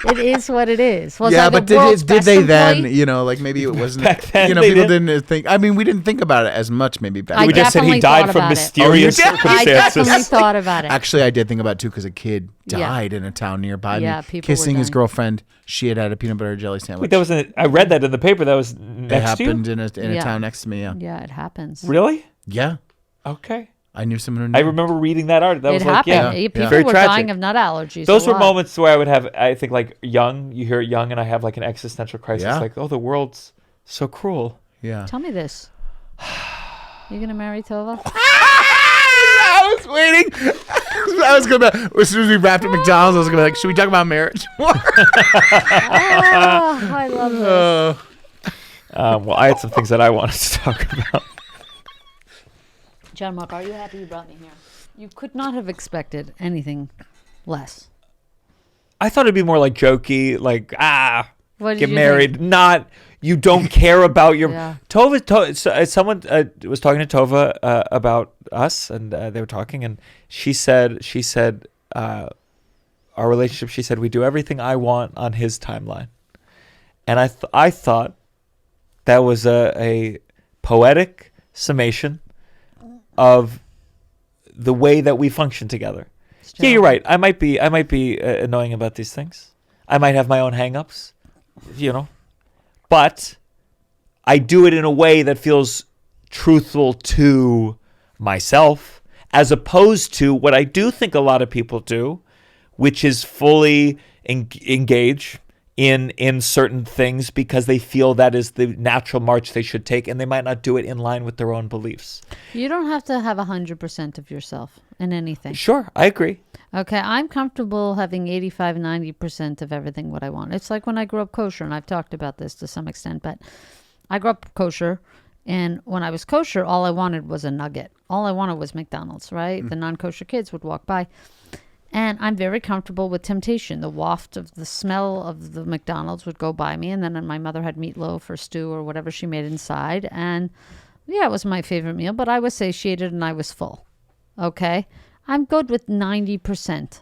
But it is what it is. Was I the but world's did best they then, employee? like maybe it wasn't, Back then, people they didn't think, I mean, we didn't think about it as much maybe back I We then. just said he definitely died thought from about it. mysterious Oh, you did? I definitely circumstances. thought about it. Actually, I did think about it too because a kid Yeah. died in a town nearby Yeah, me, people were kissing his dying. girlfriend. She had a peanut butter and jelly sandwich. Wait, that was I read that in the paper. That was it next to you? happened in a Yeah. town next to me. Yeah. Yeah, it happens. Really? Yeah. Okay. I knew someone who knew. I remember reading that art. That It was like, happened. yeah. People Very were tragic. dying of nut allergies. Those a were lot. moments where I would have, I think, like young, you hear young, and I have like an existential crisis. Yeah. Like, oh, the world's so cruel. Yeah. Tell me this. You gonna marry Tova? I was waiting. I was gonna. As soon as we wrapped at McDonald's, I was gonna be like, "Should we talk about marriage more?" Oh, I love this. Well, I had some things that I wanted to talk about. Gianmarco, are you happy you brought me here? You could not have expected anything less. I thought it'd be more like jokey, like, What did get you married. think? Not, you don't care about your... Yeah. Someone was talking to Tova about us, and they were talking, and she said, our relationship, she said, we do everything I want on his timeline. And I thought that was a poetic summation of the way that we function together. Yeah, you're right. I might be annoying about these things. I might have my own hang-ups, but I do it in a way that feels truthful to myself, as opposed to what I do think a lot of people do, which is fully engage in certain things because they feel that is the natural march they should take, and they might not do it in line with their own beliefs. You don't have to have 100% of yourself in anything. Sure, I agree. Okay, I'm comfortable having 85, 90% of everything what I want. It's like when I grew up kosher, and I've talked about this to some extent, but I grew up kosher, and when I was kosher, all I wanted was a nugget. All I wanted was McDonald's, right? The non-kosher kids would walk by. And I'm very comfortable with temptation. The waft of the smell of the McDonald's would go by me, and then my mother had meatloaf or stew or whatever she made inside. And yeah, it was my favorite meal, but I was satiated and I was full. Okay? I'm good with 90%.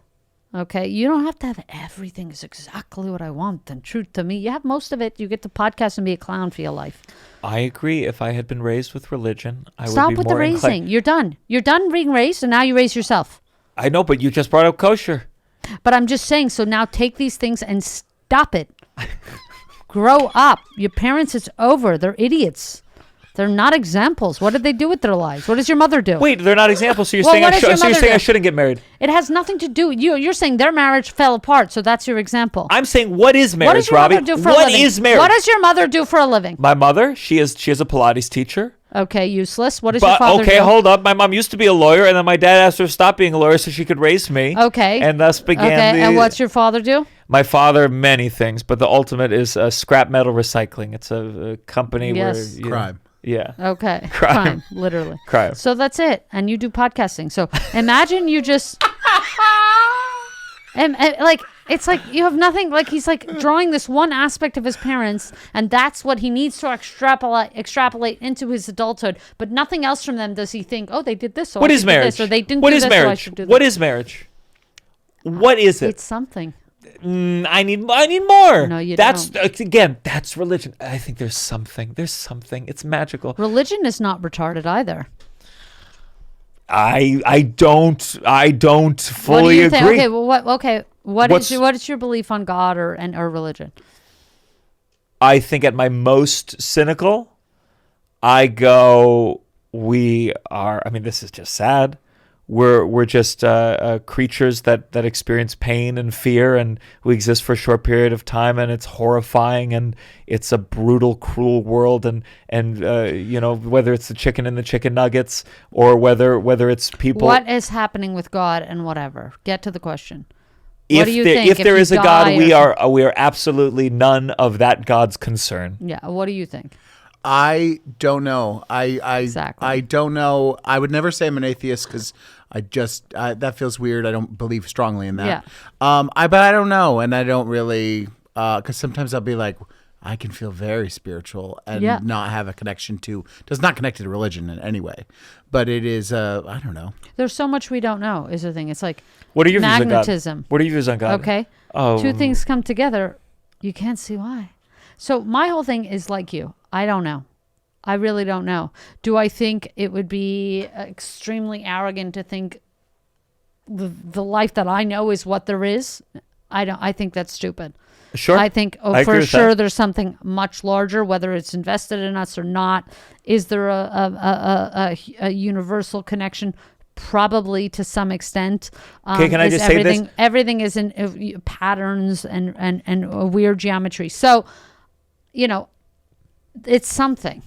Okay? You don't have to have everything is exactly what I want and true to me. You have most of it. You get to podcast and be a clown for your life. I agree. If I had been raised with religion, I Stop would be with the more raising. inclined. You're done. You're done being raised, and now you raise yourself. I know, but you just brought up kosher. But I'm just saying, so now take these things and stop it. Grow up. Your parents, it's over. They're idiots. They're not examples. What did they do with their lives? What does your mother do? Wait, they're not examples. So you're Well, saying what does your mother I do? shouldn't get married. It has nothing to do. You're saying their marriage fell apart, so that's your example. I'm saying, what is What marriage, does your Robbie? mother do for a What living? is marriage? What does your mother do for a living? My mother, she is a Pilates teacher. Okay, useless. What does your But father okay, do? hold up. My mom used to be a lawyer, and then my dad asked her to stop being a lawyer so she could raise me. Okay. And thus began Okay, and what's your father do? My father, many things, but the ultimate is scrap metal recycling. It's a company Yes. where... Crime. Yeah. Okay. Crime. literally. Crime. So that's it. And you do podcasting. So imagine you just... and like, it's like you have nothing. Like, he's like drawing this one aspect of his parents, and that's what he needs to extrapolate into his adulthood. But nothing else from them does he think, oh, they did this, so What I is should do marriage? this, or they didn't What do is this, so I marriage? should do What this. is marriage? What is it? It's something. I need more. No, you that's, don't. Again, that's religion. I think there's something. It's magical. Religion is not retarded either. I don't fully What do you agree. think? Okay, well, what What's- is your belief on God or religion? I think at my most cynical, I go, I mean, this is just sad. we're just creatures that experience pain and fear, and we exist for a short period of time, and it's horrifying, and it's a brutal, cruel world, and whether it's the chicken and the chicken nuggets, or whether it's people. What is happening with God and whatever? Get to the question. If What do you think? If there is a God, we or- are absolutely none of that God's concern. Yeah. What do you think? I don't know. Exactly. I don't know. I would never say I'm an atheist because that feels weird. I don't believe strongly in that. Yeah. But I don't know, and I don't really because sometimes I'll be like, I can feel very spiritual and not have a connection to. Does not connect to religion in any way, but it is. I don't know. There's so much we don't know. Is the thing. It's like What are your magnetism. views on God? What are your views on God? Okay. Oh. Two things come together. You can't see why. So my whole thing is like you. I don't know. I really don't know. Do I think it would be extremely arrogant to think the life that I know is what there is? I don't. I think that's stupid. Sure. I think for sure there's something much larger, whether it's invested in us or not. Is there a universal connection? Probably to some extent. Okay, can I just say this? Everything is in patterns and a weird geometry. So, it's something.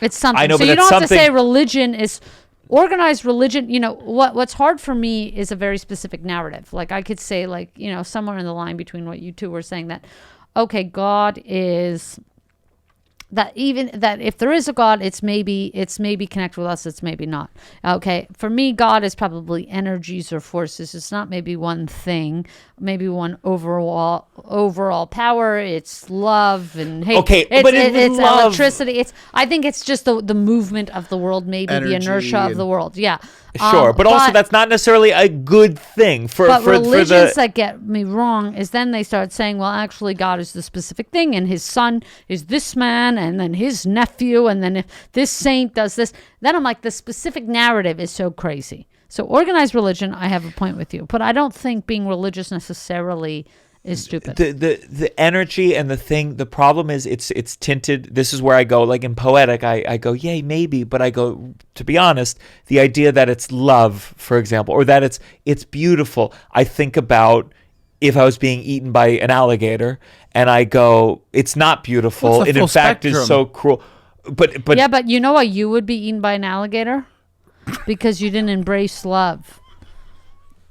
It's something. I know, so but you don't that's have to say something- religion is organized religion. What's hard for me is a very specific narrative. Like I could say somewhere in the line between what you two were saying that, okay, God is that if there is a God, it's maybe connect with us, it's maybe not. Okay, for me, God is probably energies or forces. It's not maybe one thing, maybe one overall power. It's love and hate. Okay, it's, but it's love, electricity. I think it's just the movement of the world, maybe the Energy inertia of the world. Yeah, Sure, but also that's not necessarily a good thing for religions that get me wrong is then they start saying, well, actually God is the specific thing, and his son is this man, and then his nephew, and then if this saint does this, then I'm like, the specific narrative is so crazy. So organized religion, I have a point with you, but I don't think being religious necessarily is stupid. The energy and the problem is it's tinted. This is where I go, like in poetic, I go, yay, maybe, but I go, to be honest, the idea that it's love, for example, or that it's beautiful. I think about if I was being eaten by an alligator, and I go, it's not beautiful. It's It the in full fact is spectrum. so cruel. But yeah, but you know why you would be eaten by an alligator? Because you didn't embrace love.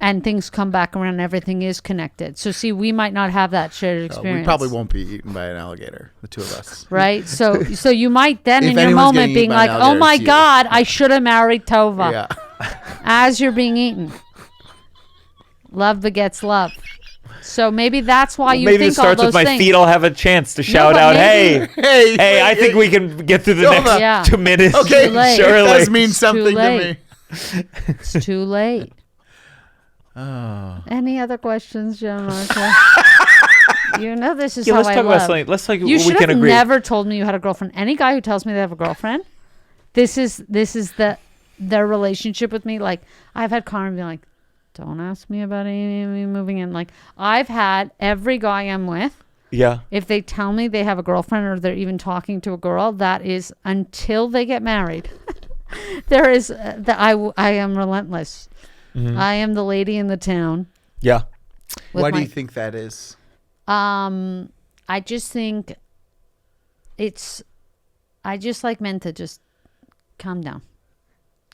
And things come back around and everything is connected. So see, we might not have that shared experience. We probably won't be eaten by an alligator, the two of us. Right? So you might then If in your anyone's moment getting being eaten by an like, oh alligator, my it's you." God, I should have married Tova. Yeah. As you're being eaten. Love begets love. So maybe that's why you maybe think it starts all with those my things. feet. I'll have a chance to shout but out, maybe- hey, I think we can get through the Tova. next Yeah. 2 minutes. Okay, Too late. it surely. does mean It's something too to late. me. It's too late. Oh. Any other questions, Gianmarco? This is Yeah, how let's I talk love. about something. Let's talk. You we should can have agree. never told me you had a girlfriend. Any guy who tells me they have a girlfriend, this is their relationship with me. Like I've had Karen be like, "Don't ask me about me moving in." Like I've had every guy I'm with. Yeah. If they tell me they have a girlfriend or they're even talking to a girl, that is until they get married. There is I am relentless. Mm-hmm. I am the lady in the town. Yeah. with Why do my- you think that is? I just think I just like men to just calm down.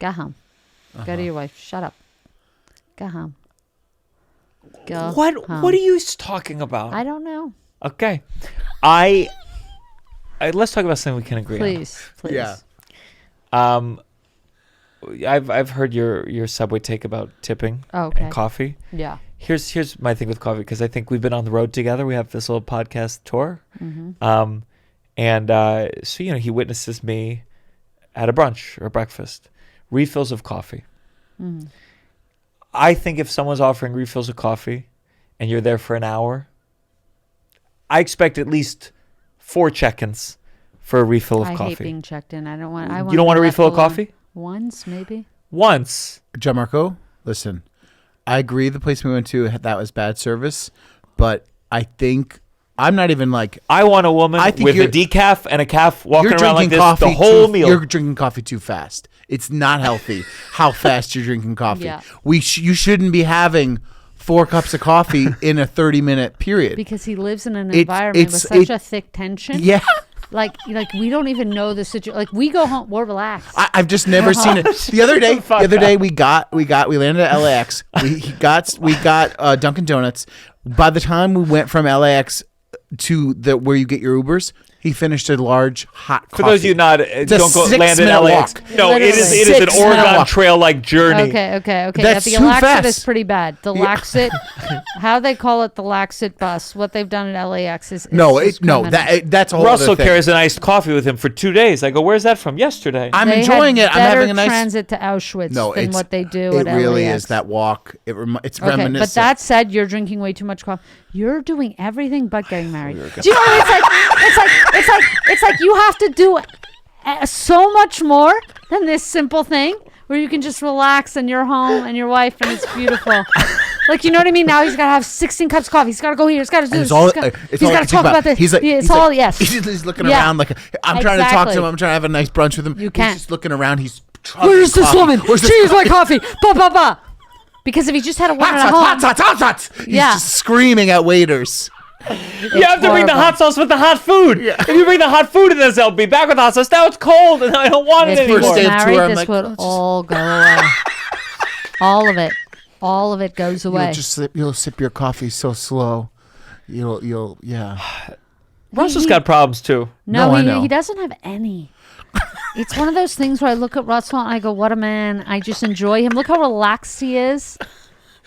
Go home. Go to your wife. Shut up. Go home. Go What home. are you talking about? I don't know. Okay. Let's talk about something we can agree Please. Yeah. on. I've heard your Subway take about tipping Okay. and coffee. Yeah. Here's my thing with coffee, because I think we've been on the road together. We have this little podcast tour. Mm-hmm. So he witnesses me at a brunch or a breakfast, refills of coffee. Mm-hmm. I think if someone's offering refills of coffee and you're there for an hour, I expect at least 4 check-ins for a refill of I coffee. hate being checked in. I don't want. You don't want a refill of coffee? Once, maybe. Once. Gianmarco, listen, I agree the place we went to, that was bad service, but I think I'm not even like I want a woman I think with a you're- decaf and a calf walking you're around like drinking this coffee the whole too, meal. You're drinking coffee too fast. It's not healthy how fast you're drinking coffee. Yeah. You shouldn't be having 4 cups of coffee in a 30-minute period. Because he lives in an environment with such a thick tension. Yeah. Like we don't even know the situation. Like we go home, we're relaxed. I've just never seen it. The other day we landed at LAX. We got Dunkin' Donuts. By the time we went from LAX to where you get your Ubers, he finished a large hot coffee. For those of you not don't go land in LAX. walk. No, it is an Oregon walk. Trail like journey. Okay. That's the too Laxit fast. is pretty bad. The Laxit, how they call it, the Laxit bus. What they've done at LAX is that's a whole Russell other thing. carries an iced coffee with him for 2 days. I go, where's that from? Yesterday. I'm They enjoying had it. I'm having a nice transit to Auschwitz than what they do It at really LAX. is that walk. It's Okay, reminiscent. but that said, you're drinking way too much coffee. You're doing everything but getting married. Do you know what it's like you have to do so much more than this simple thing where you can just relax and you're home and your wife and it's beautiful. Like, you know what I mean? Now he's got to have 16 cups of coffee. He's got to go here. He's got to do this. He's got to talk about this. He's looking Yeah. around like I'm trying to talk to him. I'm trying to have a nice brunch with him. You can't. He's just looking around. He's Where's this coffee. woman? Where's this She's my coffee. Ba ba ba. Because if he just had a woman at home, hot. He's Yeah. just screaming at waiters. You have to bring the horrible. hot sauce with the hot food. Yeah. If you bring the hot food in this, I'll be back with hot sauce. Now it's cold and I don't want it if he First was day anymore. of married, tour, I'm this like, would "Let's all go away. All of it goes away. You'll sip your coffee so slow. Yeah. Russell's got problems too. No, I know. He doesn't have any. It's one of those things where I look at Russell and I go, what a man. I just enjoy him. Look how relaxed he is.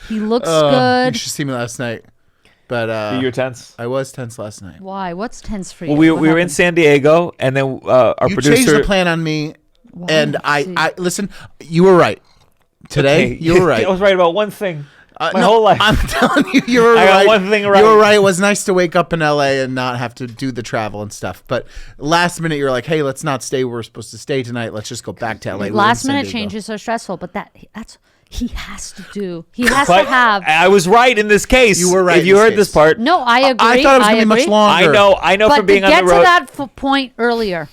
He looks You good. should see me last night. But You're tense. I was tense last night. Why? What's tense for you? Well, we What were in happened? San Diego, and then our You producer changed the plan on me, and see. I listen. You were right. Today, Hey, you were right. I was right about one thing. My No, whole life. I'm telling you, you were I right. got one thing right. You were right. It was nice to wake up in LA and not have to do the travel and stuff. But last minute, you're like, hey, let's not stay where we're supposed to stay tonight. Let's just go back to LA. We were in Last San minute Diego. changes are stressful, but that's he has to do. He has But to have. I was right in this case. You were right If in you this heard case. this part. No, I agree. I thought it was going to be much agree. longer. I know But from being to on get the road. to that point earlier,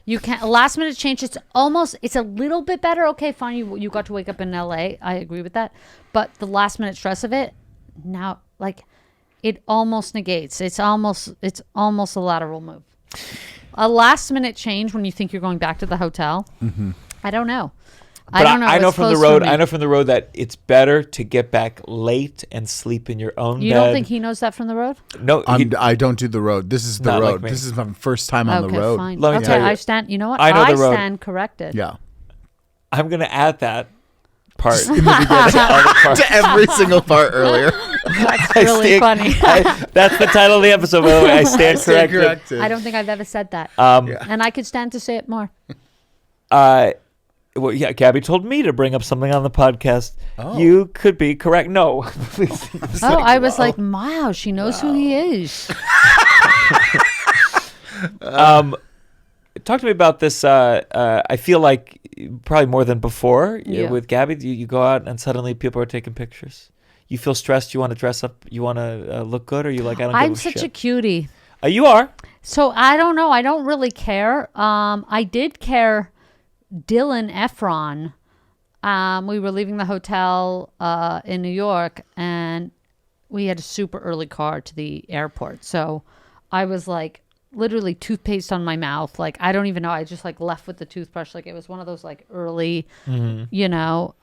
you can't. Last minute change. It's a little bit better. Okay, fine. You got to wake up in LA. I agree with that. But the last minute stress of it, now, like, it almost negates. It's almost a lateral move. A last minute change when you think you're going back to the hotel. Mm-hmm. I don't know. But I know It's from the close road. for me. I know from the road that it's better to get back late and sleep in your own You bed. don't think he knows that from the road? No, I don't do the road. This is the Not like road. me. This is my first time on Okay, the road. fine. Let me Okay, tell you. I stand. You know what? I know the road. stand corrected. Yeah. I'm gonna add that part. To every single part earlier. That's really funny. That's the title of the episode. By the way, I stand corrected. I don't think I've ever said that. Yeah. And I could stand to say it more. Well, yeah, Gabby told me to bring up something on the podcast. Oh. You could be correct. No, please. I was like, wow, she knows who he is. Talk to me about this. I feel like probably more than before Yeah. with Gabby. You go out and suddenly people are taking pictures. You feel stressed. You want to dress up. You want to look good, or you like I don't I'm give a such shit. a cutie. You are. So I don't know. I don't really care. I did care. Dylan Efron. We were leaving the hotel in New York, and we had a super early car to the airport. So I was like literally toothpaste on my mouth. Like, I don't even know. I just like left with the toothbrush. Like, it was one of those like early, you know,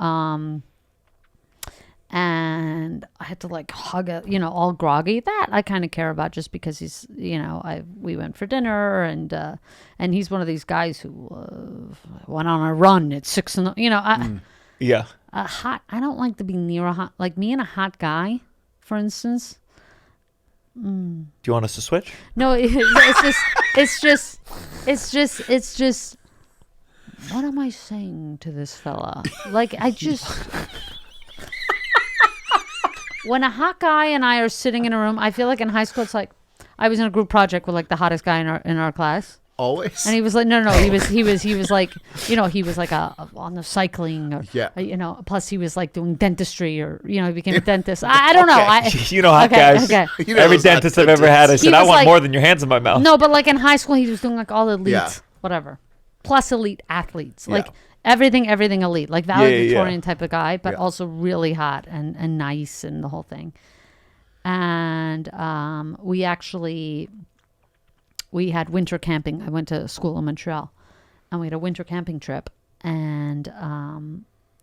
and I had to like hug it, you know, all groggy. That I kind of care about just because he's, you know, we went for dinner and he's one of these guys who went on a run at 6 in the, you know, Yeah. I don't like to be near a hot, like me and a hot guy, for instance. Do you want us to switch? No, it's just, what am I saying to this fella? Like, I just, when a hot guy and I are sitting in a room, I feel like in high school, it's like, I was in a group project with like the hottest guy in our class. Always. And he was like, no, he was like, you know, he was like on the cycling or, Yeah. you know, plus he was like doing dentistry or, you know, he became a dentist. I don't know. You know, hot guys. Okay. You know Every those hot dentist I've ever had, I dentists. said, He I was want like- more than your hands in my mouth. No, but like in high school, he was doing like all the elites, Yeah. whatever. plus elite athletes, like everything elite, like valedictorian type of guy, but also really hot and nice and the whole thing. And we had winter camping. I went to school in Montreal, and we had a winter camping trip, and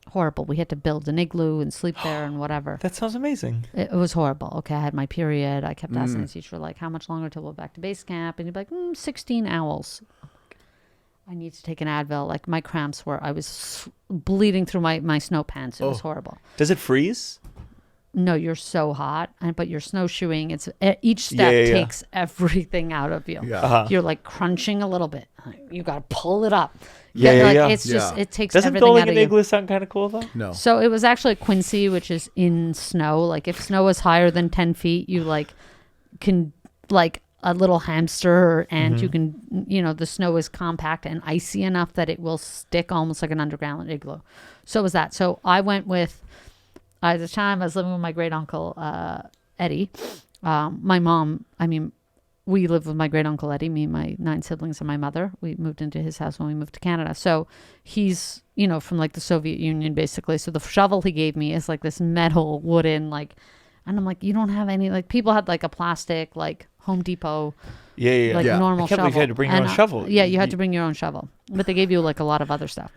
horrible. We had to build an igloo and sleep there and whatever. That sounds amazing. It was horrible. Okay, I had my period. I kept asking the teacher, like, how much longer till we're back to base camp? And he'd be like, 16 hours. I need to take an Advil. Like, my cramps I was bleeding through my snow pants. It was horrible. Does it freeze? No, you're so hot, but you're snowshoeing. It's each step takes everything out of you. Yeah. You're like crunching a little bit. You got to pull it up. It's just it takes Doesn't everything building out of an you. igloo sound kind of cool though? No. So it was actually Quincy, which is in snow. Like if snow is higher than 10 feet, you can a little hamster, and you can, the snow is compact and icy enough that it will stick almost like an underground igloo. So it was that. So I went with. At the time, I was living with my great uncle, Eddie. My mom, we lived with my great uncle, Eddie, me, my 9 siblings, and my mother. We moved into his house when we moved to Canada. So he's, from like the Soviet Union, basically. So the shovel he gave me is like this metal, wooden, and I'm like, you don't have any, people had like a plastic, like Home Depot, normal I can't shovel. believe you had to bring your own shovel. Yeah, you had to bring your own shovel. But they gave you like a lot of other stuff.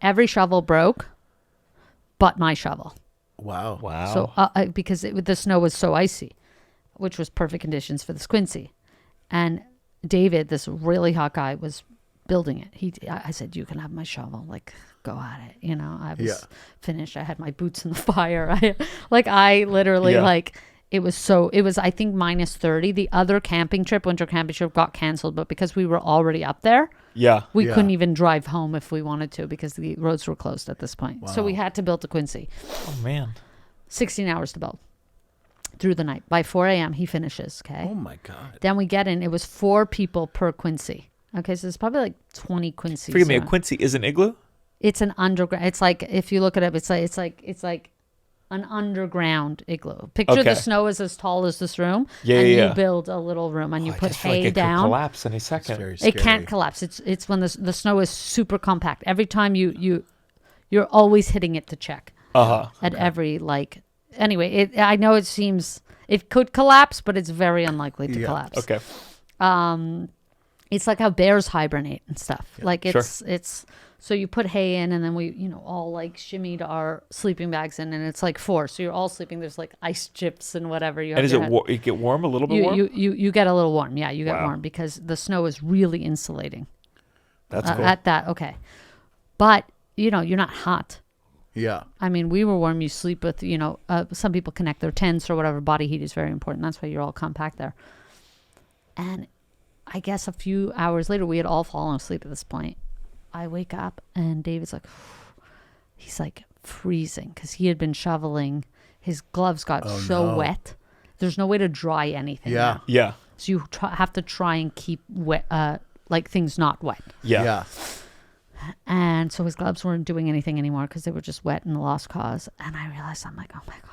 Every shovel broke. But my shovel. Wow. Wow. So because the snow was so icy, which was perfect conditions for this Quincy. And David, this really hot guy, was building it. I said, you can have my shovel. Like, go at it. I was finished. I had my boots in the fire. I literally it was, I think, minus 30. The other winter camping trip got canceled, but because we were already up there, we couldn't even drive home if we wanted to because the roads were closed at this point. Wow. So we had to build the Quincy. Oh, man. 16 hours to build through the night. By 4 a.m., he finishes, okay? Oh, my God. Then we get in. It was 4 people per Quincy. Okay, so there's probably like 20 Quincy's. Forgive me, a Quincy is an igloo? It's an underground. It's like, if you look it up, it's like an underground igloo. Picture the snow is as tall as this room, and you build a little room, and you put hay it down. Could collapse any second. Very scary. It can't collapse. It's when the snow is super compact. Every time you're always hitting it to check. At every anyway. I know it seems it could collapse, but it's very unlikely to collapse. Okay. It's like how bears hibernate and stuff. It's. So you put hay in, and then we, all shimmied our sleeping bags in, and it's like 4. So you're all sleeping. There's like ice chips and whatever. And is it get warm, a little bit warm? You get a little warm. Yeah, you get warm because the snow is really insulating. That's cool. At that, okay. But, you're not hot. Yeah. We were warm. You sleep with, some people connect their tents or whatever. Body heat is very important. That's why you're all compact there. And I guess a few hours later, we had all fallen asleep at this point. I wake up and David's like, he's like freezing because he had been shoveling. His gloves got wet. There's no way to dry anything. Yeah. Now. Yeah. So you have to try and keep wet, things not wet. Yeah. And so his gloves weren't doing anything anymore because they were just wet and a lost cause. And I realized, I'm like, oh my God.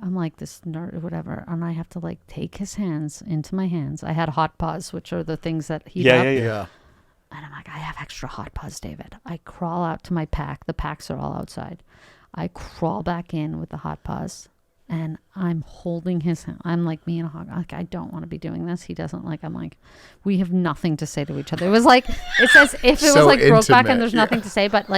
I'm like this nerd or whatever. And I have to take his hands into my hands. I had hot paws, which are the things that heat up. Yeah. And I'm like, I have extra hot paws, David. I crawl out to my pack. The packs are all outside. I crawl back in with the hot paws, and I'm holding his hand. I'm like, me and a hog. I don't want to be doing this. He doesn't like. I'm like, we have nothing to say to each other. It was like, it's as if it was like broke back and there's nothing to say. But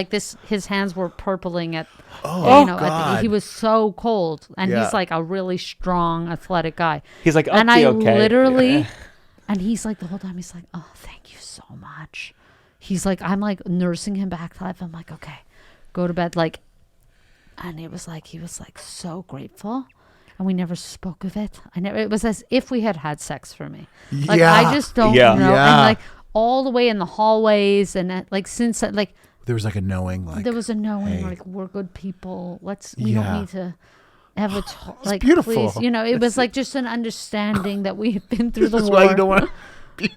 his hands were purpling at. God. He was so cold, and he's like a really strong, athletic guy. He's like, and I okay. literally, and he's like the whole time. He's like, oh, thank you so much. He's like, I'm like nursing him back to life. I'm like, okay, go to bed. And it was like, he was like so grateful. And we never spoke of it. It was as if we had sex for me. I just don't know. And all the way in the hallways and since there was a knowing there was a knowing hey. We're good people. We don't need to have a talk. It's beautiful. Please, it was just an understanding that we had been through the war. That's why you don't want to be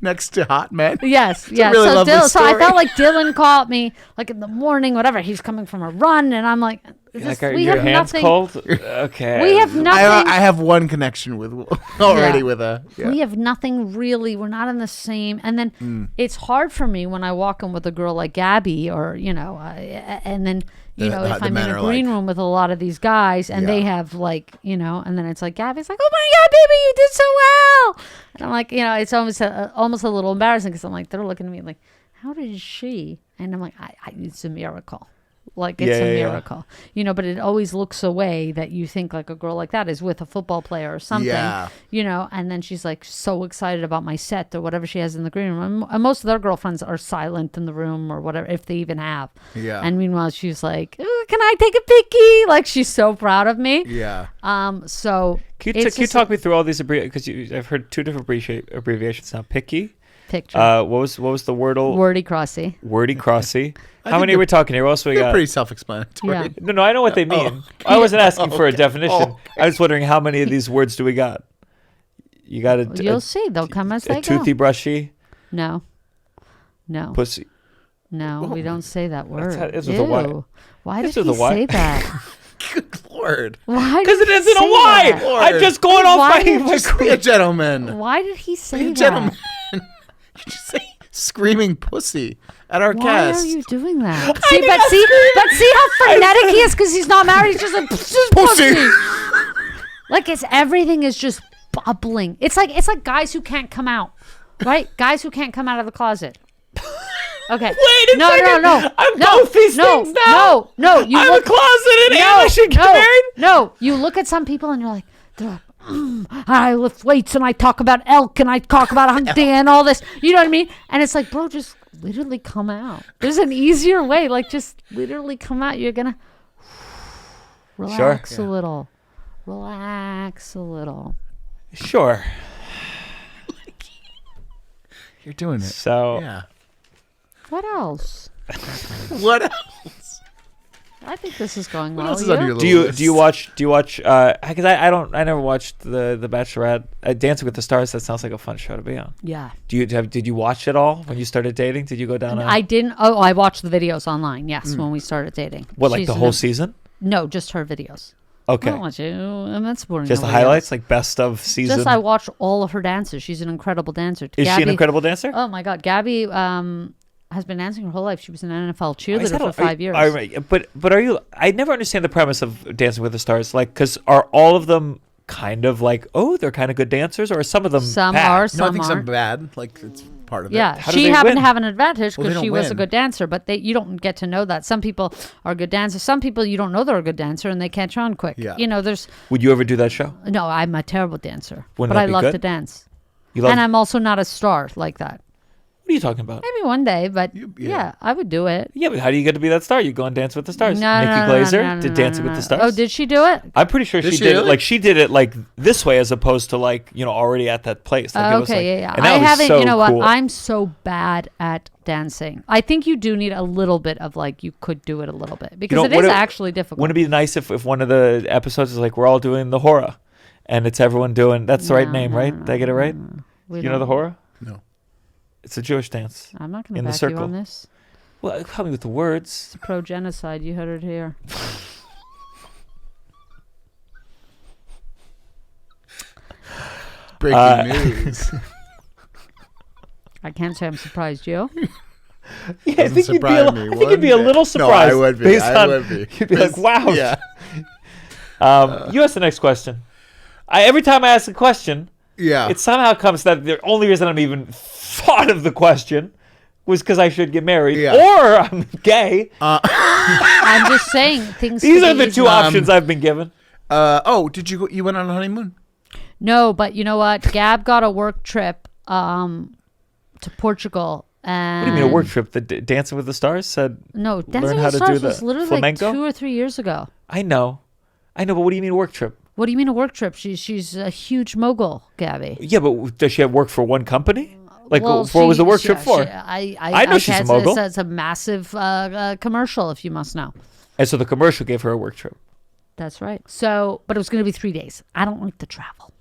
next to hot men. Yes. It's a really lovely story. So I felt like Dylan called me in the morning, whatever. He's coming from a run, and I'm like, Like, are we your have hands nothing. cold? Okay. We have nothing. I have one connection with already with a. Yeah. We have nothing really. We're not in the same. And then it's hard for me when I walk in with a girl like Gabby, or and then if I'm in a green room with a lot of these guys, and they have and then it's like Gabby's like, "Oh my God, baby, you did so well," and I'm like, it's almost a little embarrassing because I'm like, they're looking at me like, "How did she?" And I'm like, it's a miracle. Like it's a miracle, but it always looks away that you think like a girl like that is with a football player or something, and then she's like so excited about my set or whatever she has in the green room. And most of their girlfriends are silent in the room or whatever, if they even have. Yeah. And meanwhile, she's like, "Ooh, can I take a picky?" Like she's so proud of me. Yeah. So can you talk me through all these because I've heard two different abbreviations now. Picky. Picture. What was the wordle? Wordy crossy. Wordy crossy. How many are we talking here? What else we got? Pretty self-explanatory. Yeah. No, I know what they mean. I wasn't asking for a definition. I was wondering how many of these words do we got? You got a. You'll see. They'll come as they go. Toothy brushy. No. Pussy. No, we don't say that word. It's with a Y. Why did he say that? Good Lord. Why? Because it isn't a Y. Lord. I'm just going off my Be a gentleman. Why did he say Be a that? gentleman. You just say screaming pussy at our Why cast. are you doing that? See how frenetic he is because he's not married. He's just like pussy. Like everything is just bubbling. It's like guys who can't come out, right? Guys who can't come out of the closet. Okay. Wait a second. No. I'm both these things now. No. I'm a closeted and I should get married. No. You look at some people and you're like, I lift weights and I talk about elk and I talk about hunting and all this. You know what I mean? And it's like, bro, just literally come out. There's an easier way. Like, just literally come out. You're going to relax a little. Relax a little. Sure. You're doing it. So. Yeah. What else? What else? I think this is going What well. else is on your Do you watch because I never watched the Bachelorette. Dancing with the Stars, that sounds like a fun show to be on. Yeah. Did you watch it all when you started dating? Did you go down I didn't. Oh, I watched the videos online. Yes, when we started dating. What, like the whole season? No, just her videos. Okay. I don't watch it. And that's boring. Just the highlights, like best of season. Just I watched all of her dances. She's an incredible dancer. Is she an incredible dancer? Oh my God, Gabby has been dancing her whole life. She was an NFL cheerleader for 5 years. But are you? I never understand the premise of Dancing with the Stars. Like, because are all of them kind of like, oh, they're kind of good dancers, or are some of them some bad? are, No, some I think aren't. some bad. Like it's part of it. Yeah, How do she they happened win? to have an advantage Well, they because don't she was a win. good dancer. But you don't get to know that. Some people are good dancers. Some people you don't know they're a good dancer and they catch on quick. Yeah. There's Would you ever do that show? no. I'm a terrible dancer, Wouldn't but that I be love good? to dance. You love? And I'm also not a star like that. What are you talking about? Maybe one day, but yeah. yeah, I would do it. Yeah, but how do you get to be that star? You go and Dance with the Stars. No, Nikki no, no, Glaser no, no, did no, Dancing no, with the no. Stars. Oh, did she do it? I'm pretty sure Did she she did it. really? Like she did it like this way as opposed to like already at that place. Like, it was, like, Yeah. and that I was haven't. so You know what? cool. I'm so bad at dancing. I think you do need a little bit of like you could do it a little bit because it is actually difficult. Wouldn't it be nice if one of the episodes is like we're all doing the horror, and it's everyone doing that's the right name, right? Did I get it right? You know the horror? No. It's a Jewish dance. I'm not going in to the back circle. you on this. Well, help me with the words. It's pro-genocide. You heard it here. Breaking news. I can't say I'm surprised, you. Yeah, I Doesn't think you'd be. surprise me I think you'd be a one little bit. surprised. No, I would be. Based I on, would be. You'd be like, wow. Yeah. You ask the next question. Every time I ask a question, Yeah. it somehow comes that the only reason I'm even thought of the question was because I should get married Yeah. or I'm gay. I'm just saying things. These could are be the easy. two options I've been given. Did you went on a honeymoon? No, but you know what? Gab got a work trip to Portugal. And What do you mean a work trip? The Dancing with the Stars said No, Dancing learn with how the to Stars do was the literally flamenco? like 2 or 3 years ago. I know, but what do you mean work trip? What do you mean a work trip? She's a huge mogul, Gabby. Yeah, but does she have work for one company? Like, Well, what was the work she- trip for? I know she's a mogul. It's a massive commercial, if you must know. And so the commercial gave her a work trip. That's right. So, but it was going to be 3 days. I don't like to travel.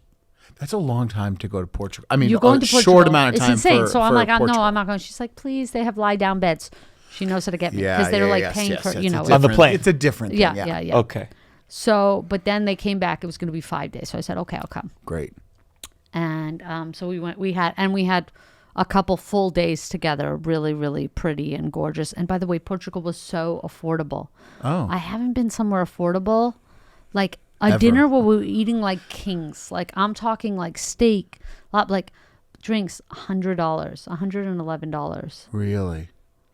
That's a long time to go to Portugal. I mean, You're going a to Portugal. short amount of time. It's insane. For, so I'm for like, no, Portugal. I'm not going. She's like, please, they have lie down beds. She knows how to get me Yeah, because they're yeah, like yes, paying yes, for, it's you a know. On the different- plane. It's a different thing. Yeah. Okay. So, but then they came back. It was going to be 5 days. So I said, okay, I'll come. Great. And so we went. We had a couple full days together. Really, really pretty and gorgeous. And by the way, Portugal was so affordable. Oh. I haven't been somewhere affordable, like a Ever. dinner where we were eating like kings. Like I'm talking like steak, like drinks, $100, $111. Really?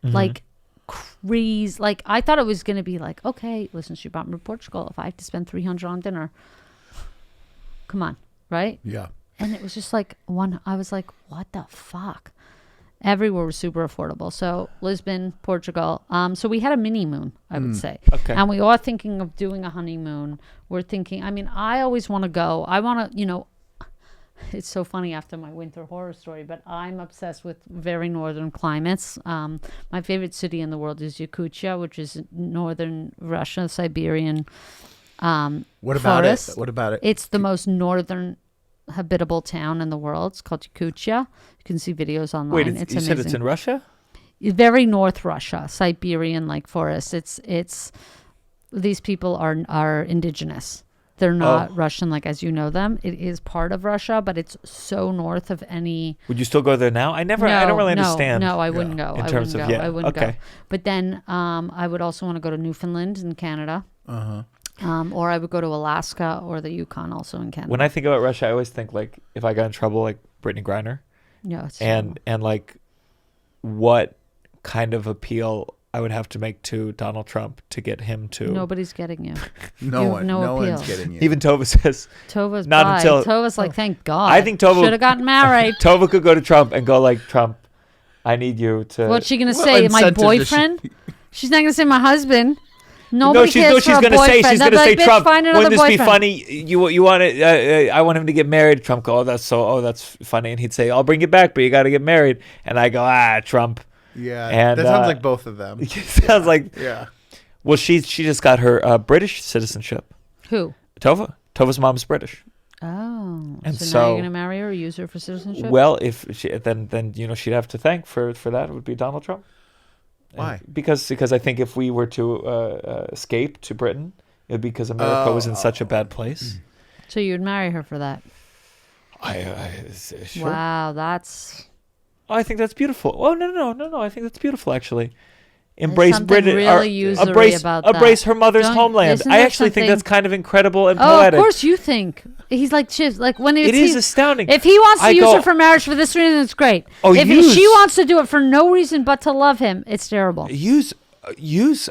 Like crazy. Like I thought it was gonna be like, okay, listen, she brought me to Portugal. If I have to spend $300 on dinner, come on, right? Yeah. And it was just like I was like, what the fuck? Everywhere was super affordable. So Lisbon, Portugal. So we had a mini moon, I would say. Okay. And we are thinking of doing a honeymoon. We're thinking, I mean, I always want to go. I want to, you know, it's so funny after my winter horror story, but I'm obsessed with very northern climates. My favorite city in the world is Yakutia, which is northern Russia, Siberian What about forest. it? What about it? It's the most northern habitable town in the world. It's called Yakutia. You can see videos online. Wait, it's you amazing. said it's in Russia? Very North Russia, Siberian like forest. It's these people are indigenous. They're not Russian like as you know them. It is part of Russia, but it's so north of any. Would you still go there now? I don't really understand. No, I wouldn't go. In terms of, yeah, I wouldn't okay. go. But then I would also want to go to Newfoundland in Canada. Or I would go to Alaska or the Yukon also in Canada. When I think about Russia, I always think like if I got in trouble, like Brittany Griner, Yeah, it's and like what kind of appeal I would have to make to Donald Trump to get him to. nobody's getting you. No You have one. no No one's appeal. getting you. Even Tova says Tova's Not bye. until- Tova's like, thank God. I think Tova should have gotten married. Tova could go to Trump and go like, Trump, I need you to. What's she gonna What say? My incentive does she- boyfriend? She's not gonna say my husband. No, Nobody she's cares for a gonna say boyfriend. she's They'll gonna be say like, "Bitch, Trump. find another Wouldn't this be boyfriend." funny? You want it? I want him to get married. Trump go, that's funny, and he'd say, I'll bring you back, but you got to get married. And I go, Trump. Yeah. And, that sounds like both of them. It sounds like. Yeah. Well, she just got her British citizenship. Who? Tova's mom's British. Oh, And so now so- you're gonna marry her or use her for citizenship? Well, if she then she'd have to thank for that. It would be Donald Trump. Why? Because I think if we were to escape to Britain, it would be because America was in such a bad place. So you'd marry her for that? Sure. Wow, that's Oh, I think that's beautiful. Oh no! I think that's beautiful actually. Embrace something Britain. really usury about that. embrace her mother's Don't- homeland. isn't I there actually think something- that's kind of incredible and Oh, of poetic. course you think. He's like, she's like when It is astounding. If he wants to I use go- her for marriage for this reason, it's great. Oh, if use. she wants to do it for no reason but to love him, it's terrible. Use.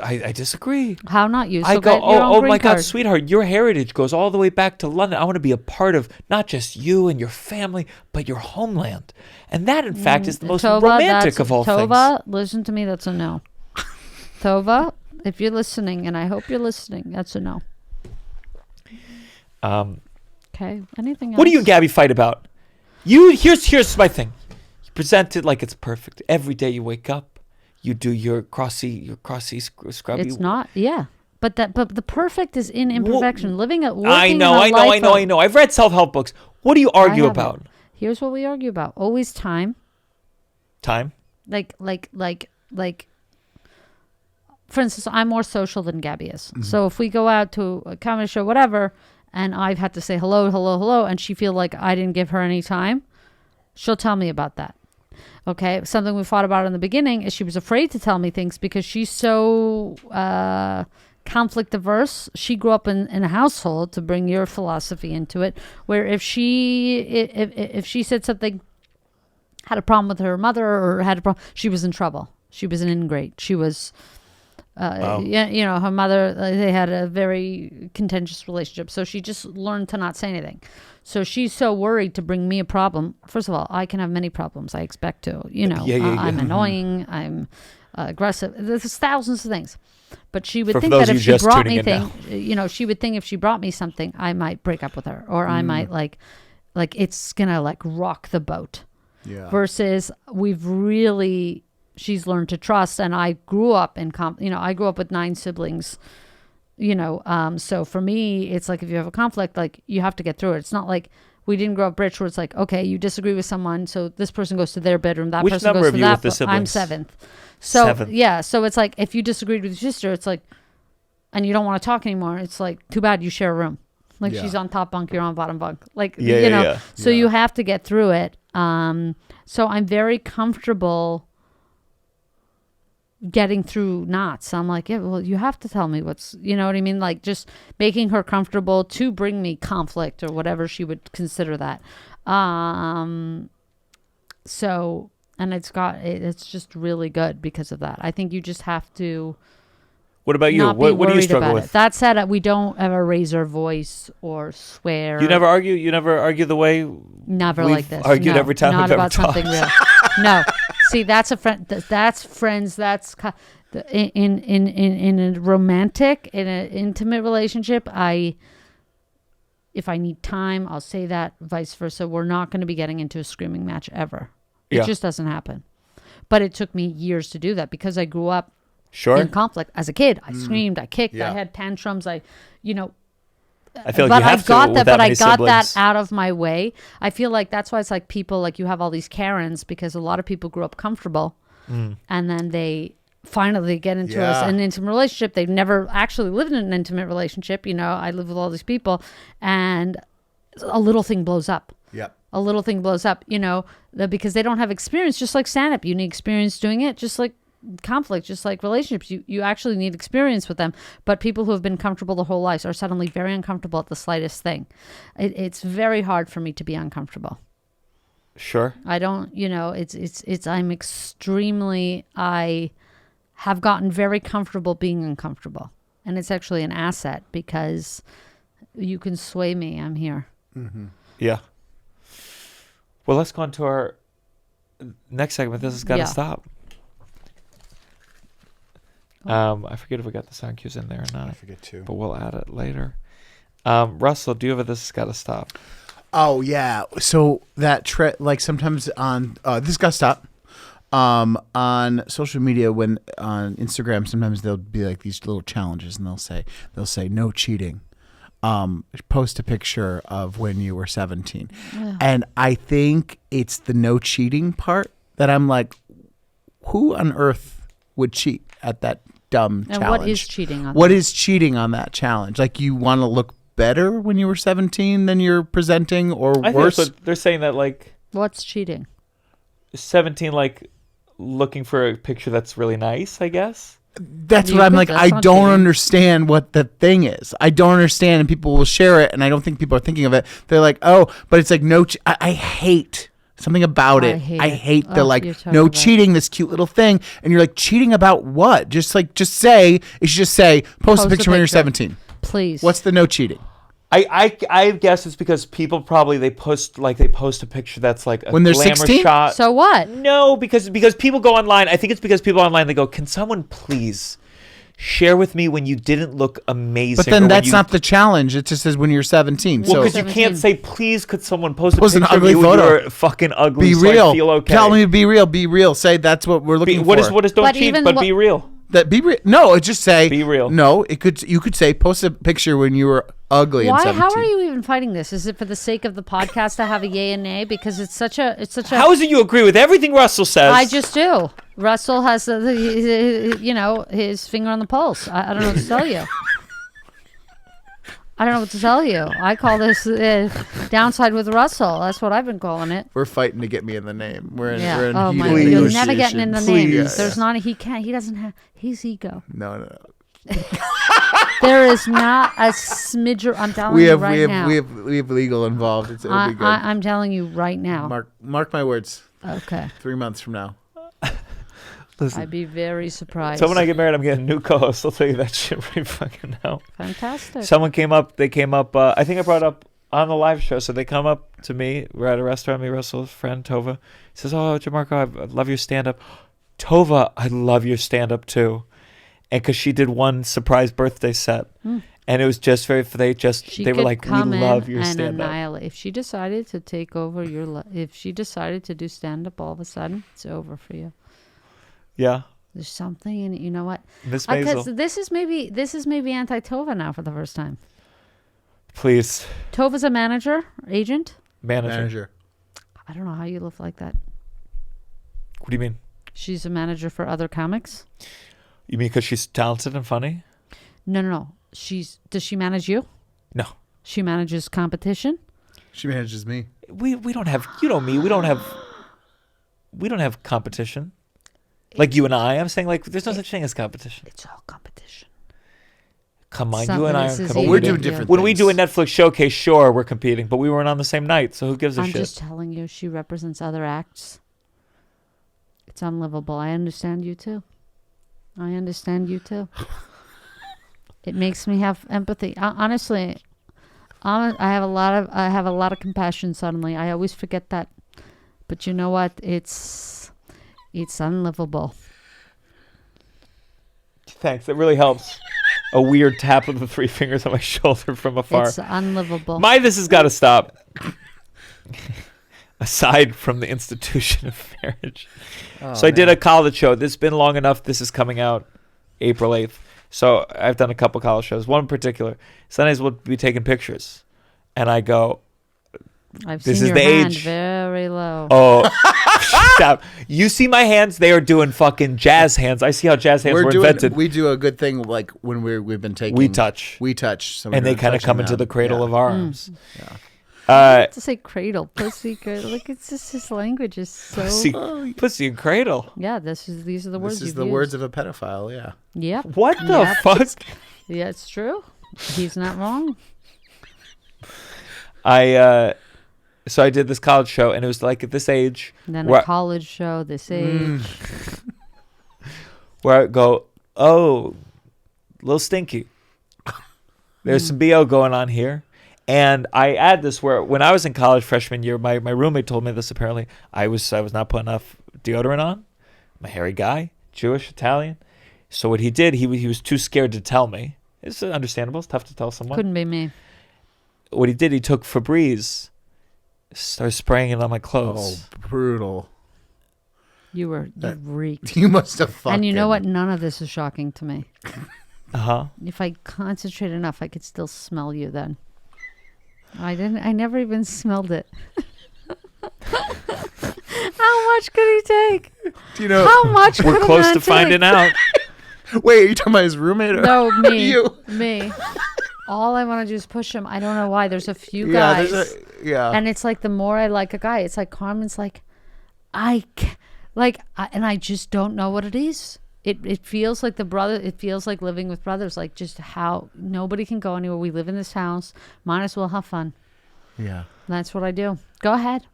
I disagree. How not use? I So go, get your own oh green my God, card. sweetheart, your heritage goes all the way back to London. I want to be a part of not just you and your family, but your homeland. And that, in fact, is the most Tova, romantic that's- of all Tova, listen to me. That's a no. Tova, if you're listening, and I hope you're listening, that's a no. things. Okay. Anything else? What do you and Gabby fight about? Here's my thing. You present it like it's perfect. Every day you wake up, you do your crossy scrubby. It's not. Yeah. But the perfect is in imperfection. Living at working I know. I've read self-help books. What do you argue about? Here's what we argue about. Always time. Time. Like for instance, I'm more social than Gabby is. So if we go out to a comedy show, whatever, and I've had to say hello, and she feel like I didn't give her any time, she'll tell me about that. Okay. Something we fought about in the beginning is she was afraid to tell me things because she's so conflict averse. She grew up in a household, to bring your philosophy into it, where if she said something, had a problem with her mother or had a problem, she was in trouble. She was an ingrate. She was, her mother, they had a very contentious relationship. So she just learned to not say anything. So she's so worried to bring me a problem. First of all, I can have many problems. I expect to, I'm annoying. I'm aggressive. There's thousands of things. But she would For think those that of if you she just brought tuning me in things, she would think if she brought me something, I might break up with her, or I might like it's gonna like rock the boat. Yeah. Versus she's learned to trust, and I grew up I grew up with 9 siblings. So for me, it's like if you have a conflict, like you have to get through it. It's not like We didn't grow up rich where it's like, okay, you disagree with someone, so this person goes to their bedroom, that Which person number goes of to you that. with the I'm siblings? 7th. So 7th. yeah, so it's like if you disagreed with your sister, it's like, and you don't want to talk anymore, it's like too bad you share a room. Like Yeah. she's on top bunk, you're on bottom bunk. Like Yeah, you know, yeah. so you have to get through it. So I'm very comfortable getting through knots. I'm like, yeah, well, you have to tell me what's, you know what I mean? Like just making her comfortable to bring me conflict or whatever she would consider that. So, and it's just really good because of that. I think you just have to What about you? not be What do you worried struggle about with? it. That said, we don't ever raise our voice or swear. You never argue? You never argue the way Never we've like this. argued No, every time not we've ever about something talked. real. No. See, that's a friend. That's friends. That's in a romantic, in an intimate relationship. If I need time, I'll say that. Vice versa. We're not going to be getting into a screaming match ever. It Yeah. just doesn't happen. But it took me years to do that because I grew up Sure. in conflict as a kid. I screamed, I kicked, Yeah. I had tantrums. I feel like you but I have to got with that, that but I many got that siblings. out of my way. I feel like that's why it's like people, like you have all these Karens because a lot of people grew up comfortable and then they finally get into an intimate relationship. They've never actually lived in an intimate relationship. You know, I live with all these people and a little thing blows up. Yep. A little thing blows up, you know, because they don't have experience, just like stand-up. You need experience doing it, just like conflict, just like relationships. You actually need experience with them. But people who have been comfortable the whole lives are suddenly very uncomfortable at the slightest thing. It's very hard for me to be uncomfortable. Sure. I don't, you know, I have gotten very comfortable being uncomfortable. And it's actually an asset because you can sway me. I'm here. Yeah. Well, let's go on to our next segment. This has got to Yeah. stop. I forget if we got the sound cues in there or not. I forget too. But we'll add it later. Russell, do you have a this has got to stop? Oh yeah. So that like sometimes on this got to stop. On social media, when on Instagram, sometimes there'll be like these little challenges, and they'll say no cheating. Post a picture of when you were 17, and I think it's the no cheating part that I'm like, who on earth would cheat at that dumb And challenge? what is cheating on What that? is cheating on that challenge? Like you want to look better when you were 17 than you're presenting, or I worse? think they're saying that like What's cheating? 17, like looking for a picture that's really nice, I guess. That's You what I'm could- like. that's I not don't cheating. understand what the thing is. I don't understand, and people will share it, and I don't think people are thinking of it. They're like, oh, but it's like no. I hate something about I it. hate I it. hate the Oh, like you're talking no about- cheating. This cute little thing, and you're like cheating about what? Just say it should just say post a picture when you're 17. Please. What's the no cheating? I guess it's because people probably they post a picture that's like a When they're glamour 16? shot. So what? No, because people go online. I think it's because people online they go, can someone please share with me when you didn't look amazing? But or then when that's you- not the challenge. It just says when you're 17. Well, So because you 17. can't say, please, could someone post a Post an picture of ugly you when photo. you're fucking ugly be so real. I feel okay. Tell me to be real. Be real. Say that's what we're looking for. What is don't But cheat, even but what- be real. That be real? No, it just say Be real. No, you could say post a picture when you were ugly. Why? And 17. How are you even fighting this? Is it for the sake of the podcast to have a yay and nay? Because it's such a. How is it you agree with everything Russell says? I just do. Russell has his finger on the pulse. I don't know what to tell you. I don't know what to tell you. I call this downside with Russell. That's what I've been calling it. We're fighting to get me in the name. We're in. Yeah. We're in Oh my heated God. You're never getting in the name. negotiations. There's not. He can't. He doesn't have. His ego. No. There is not a smidger. I'm telling We you have right now. we have legal involved. It'll be good. I'm telling you right now. Mark my words. Okay. 3 months from now. I'd be very surprised. So when I get married, I'm getting a new co-host. I'll tell you that shit right fucking now. Fantastic. Someone came up. They came up. I think I brought up on the live show. So they come up to me. We're at a restaurant. Me, Russell's friend Tova. He says, "Oh, Gianmarco, I love your stand-up." Tova, I love your stand-up too. And because she did one surprise birthday set, and it was just very. She they were could like, "We come love in your and stand-up." annihilate. If she decided to take over if she decided to do stand-up all of a sudden, it's over for you. Yeah, There's something in it. You know what? Miss Because Maisel, this is maybe anti-Tova now for the first time. please. Tova's a manager, agent. Manager. I don't know how you live like that. What do you mean? She's a manager for other comics? You mean because she's talented and funny? No. Does she manage you? No. She manages competition? She manages me. We don't have, you know me, we don't have competition. Like you and I. I'm saying like there's no such thing as competition. It's all competition. Come on, Some you and I of are this is competing. But we're doing different When things. we do a Netflix showcase, sure, we're competing, but we weren't on the same night, so who gives a I'm shit? just telling you, she represents other acts. It's unlivable. I understand you too. It makes me have empathy. Honestly, I have a lot of compassion suddenly. I always forget that. But you know what? It's unlivable. Thanks. It really helps. A weird tap of the 3 fingers on my shoulder from afar. It's unlivable. This has got to stop. Aside from the institution of marriage. So I did a college show. This has been long enough. This is coming out April 8th. So I've done a couple college shows. One in particular. Sundays we'll be taking pictures. And I go, I've this seen is your the hand age. very low. Oh, stop. You see my hands? They are doing fucking jazz hands. I see how jazz hands were invented. We do a good thing like when we've been taking. We touch. So And they kind of come into them. the cradle Yeah. of our arms. To say cradle, pussy, cradle. Like it's just his language is so. Pussy and cradle. Yeah, these are the words. This is you've the used. words of a pedophile. Yeah. Yep. What the Yep. fuck? Yeah, it's true. He's not wrong. So I did this college show, and it was like at this age, And then where, a college show this age. where I go, oh, little stinky. There's some BO going on here. And I add this where when I was in college freshman year, my roommate told me this apparently. I was not putting enough deodorant on. I'm a hairy guy, Jewish, Italian. So what he did, he was too scared to tell me. It's understandable. It's tough to tell someone. Couldn't be me. What he did, he took Febreze, started spraying it on my clothes. Oh, brutal. You reeked. You must have fucking. And you know what? None of this is shocking to me. Uh-huh. If I concentrate enough, I could still smell you then. I never even smelled it. How much could he take? Do you know? How much could We're a close man to finding take? out. Wait, are you talking about his roommate or No, me. you? Me. All I want to do is push him. I don't know why. There's a few Yeah, guys. yeah. And it's like the more I like a guy, it's like Carmen's like, and I just don't know what it is. It feels like the brother. It feels like living with brothers. Like just how nobody can go anywhere. We live in this house. Might as well have fun. Yeah. That's what I do. Go ahead,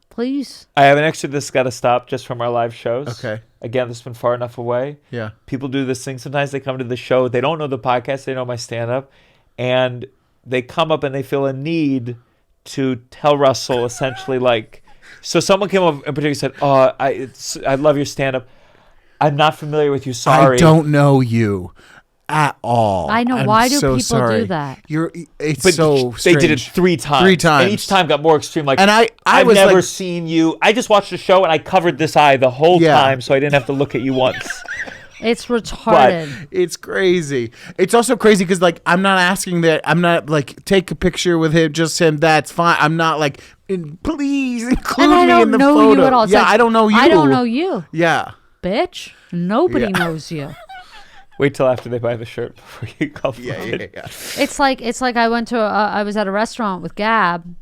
please. I have an extra that's got to stop just from our live shows. Okay. Again, this has been far enough away. Yeah. People do this thing. Sometimes they come to the show. They don't know the podcast. They know my stand-up. And they come up and they feel a need to tell Russell essentially like... So someone came up in particular and said, oh, I love your stand-up. I'm not familiar with you. Sorry. I don't know you at all. I know. I'm Why do so people sorry. do that? It's But so they strange. did it 3 times. 3 times. And each time got more extreme. Like, And I've was never like, seen you. I just watched the show and I covered this eye the whole Yeah. time so I didn't have to look at you once. It's retarded. it's crazy. It's also crazy because like I'm not asking that. I'm not like take a picture with him, just him. That's fine. I'm not like please include And I me don't in the know photo. you at all. It's Yeah, like, I don't know you. I don't know you, Yeah. bitch. Nobody Yeah. knows you. Wait till after they buy the shirt before you call Yeah. It's like I went to I was at a restaurant with Gab,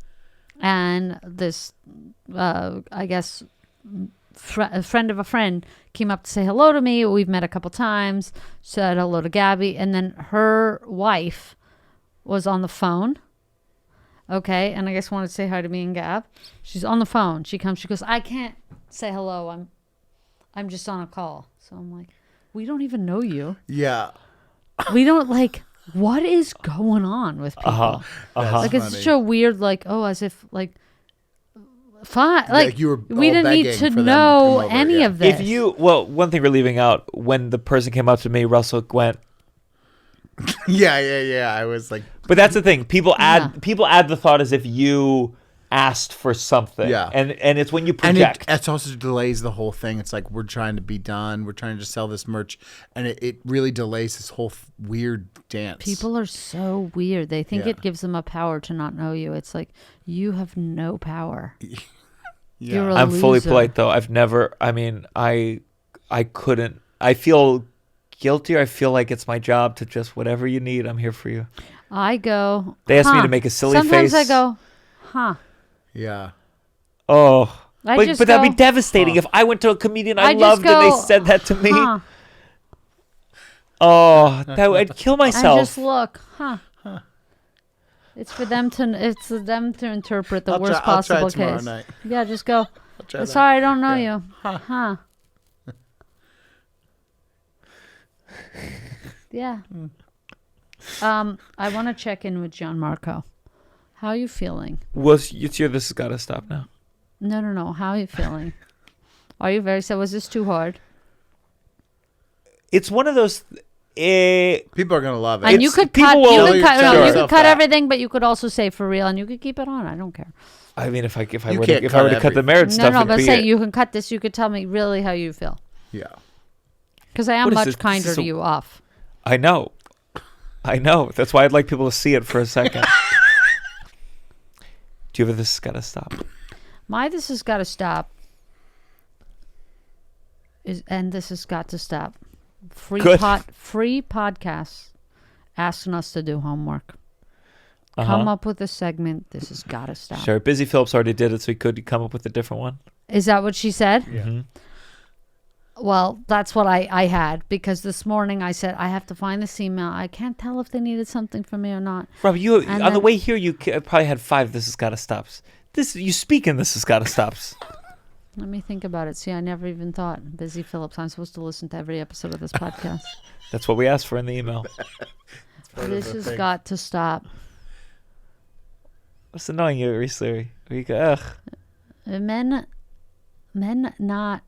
and this I guess a friend of a friend came up to say hello to me. We've met a couple times. Said hello to Gabby, and then her wife was on the phone. Okay, and I guess wanted to say hi to me and Gab. She's on the phone. She comes. She goes, I can't say hello. I'm just on a call. So I'm like, we don't even know you. Yeah. We don't like. What is going on with people? Like it's such a weird, like, oh, as if like, fine, like you were we all didn't need begging to for them to know come over, any yeah. of this. One thing we're leaving out, when the person came up to me, Russell went, Yeah. I was like, but that's the thing. People add the thought as if you asked for something. Yeah. And it's when you And project. it also delays the whole thing. It's like we're trying to be done. We're trying to sell this merch. And it really delays this whole weird dance. People are so weird. They think Yeah. it gives them a power to not know you. It's like, you have no power. Yeah. You're a I'm fully loser. polite though. I've never. I mean, I couldn't. I feel guilty. I feel like it's my job to just whatever you need. I'm here for you. I go. They asked me huh. to make a silly Sometimes face. I go, huh. Yeah. Oh, I but, just but that'd go, be devastating if I went to a comedian I just loved and go, they said that to me. Huh. Oh, I'd kill myself. I just look, huh. It's for them to. It's for them to interpret the worst I'll try possible tomorrow case. night. Yeah, just go. try that. Sorry, I don't know you. Huh. Yeah. I want to check in with Gianmarco. How are you feeling? This has got to stop now. No. How are you feeling? Are you very sad? Was this too hard? It's one of those. People are going to love it. And you could cut. people will- You could cut. Tell No, you yourself could cut that. everything, but you could also say for real, and you could keep it on. I don't care. I mean, if I You were can't to cut cut the everything. marriage stuff, No, it'd but be say it. you can cut this. You could tell me really how you feel, Yeah. because I am What is much this? kinder This is to a- you off. I know. That's why I'd like people to see it for a second. Do you ever this has got to stop? This has got to stop. This has got to stop. Free Good. free podcasts asking us to do homework. Come up with a segment. This has got to stop. Sure. Busy Phillips already did it, so he could come up with a different one. Is that what she said? Yeah. Mm-hmm. Well, that's what I had, because this morning I said I have to find this email. I can't tell if they needed something from me or not. Rob, you And on the then- way here, you probably had 5. This has got to stops. You speak in this has got to stops. Let me think about it. See, I never even thought. Busy Phillips. I'm supposed to listen to every episode of this podcast. That's what we asked for in the email. This has got to stop. What's annoying you recently? Ugh. Men not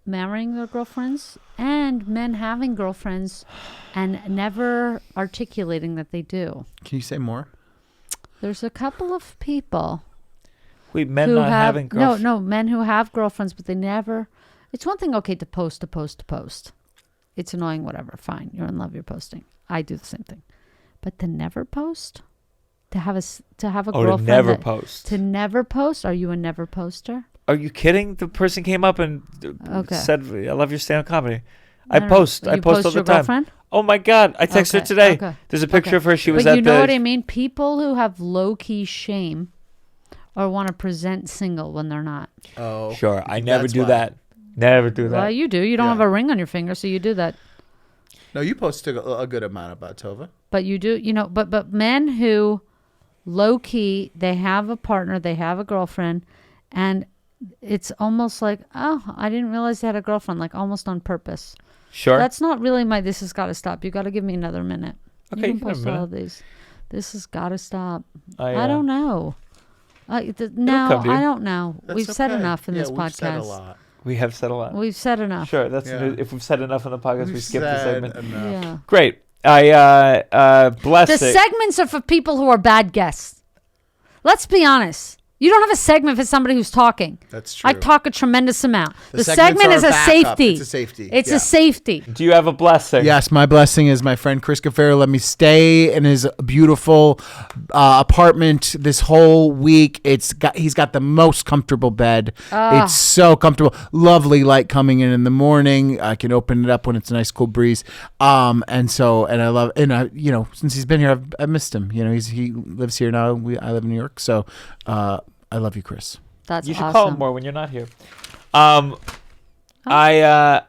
marrying their girlfriends, and men having girlfriends and never articulating that they do. Can you say more? There's a couple of people Wait, men who not have having girlfriends? no men who have girlfriends, but they never. It's one thing, okay, to post. It's annoying, whatever. Fine, you're in love, you're posting. I do the same thing, but to never post, to have a Oh, girlfriend to never that- post. To never post. Are you a never poster? Are you kidding? The person came up and Okay. said, "I love your stand-up comedy." No, I no. post. I You post all post the your time. girlfriend? Oh my God! I texted her Okay, today. okay, There's a picture okay. of her. She was but at you know the. what I mean? People who have low-key shame or want to present single when they're not. Oh. Sure, I never That's do why. that. Never do that. Well, you do. You don't Yeah. have a ring on your finger, so you do that. No, you posted a good amount about Tova. But you do, but men who low-key, they have a partner, they have a girlfriend, and it's almost like, oh, I didn't realize they had a girlfriend, like almost on purpose. Sure. That's not really this has got to stop. You got to give me another minute. Okay, you you can can have a post all minute. of these. This has got to stop. I I don't know. No, come, dude. I don't know. That's We've said okay. enough in Yeah, this we've podcast. said a lot. We have said a lot. We've said enough. Sure. That's Yeah. if we've said enough in the podcast, we We've skip the said segment. enough. Yeah. Great. I bless The it. segments are for people who are bad guests. Let's be honest. You don't have a segment for somebody who's talking. That's true. I talk a tremendous amount. The segments segment are is a backup. safety. It's a safety. It's Yeah. a safety. Do you have a blessing? Yes, my blessing is my friend Chris Cafaro let me stay in his beautiful apartment this whole week. He's got the most comfortable bed. It's so comfortable. Lovely light coming in the morning. I can open it up when it's a nice cool breeze. And I love, since he's been here, I've missed him. He lives here now. I live in New York, so I love you, Chris. That's You should awesome. call him more when you're not here. I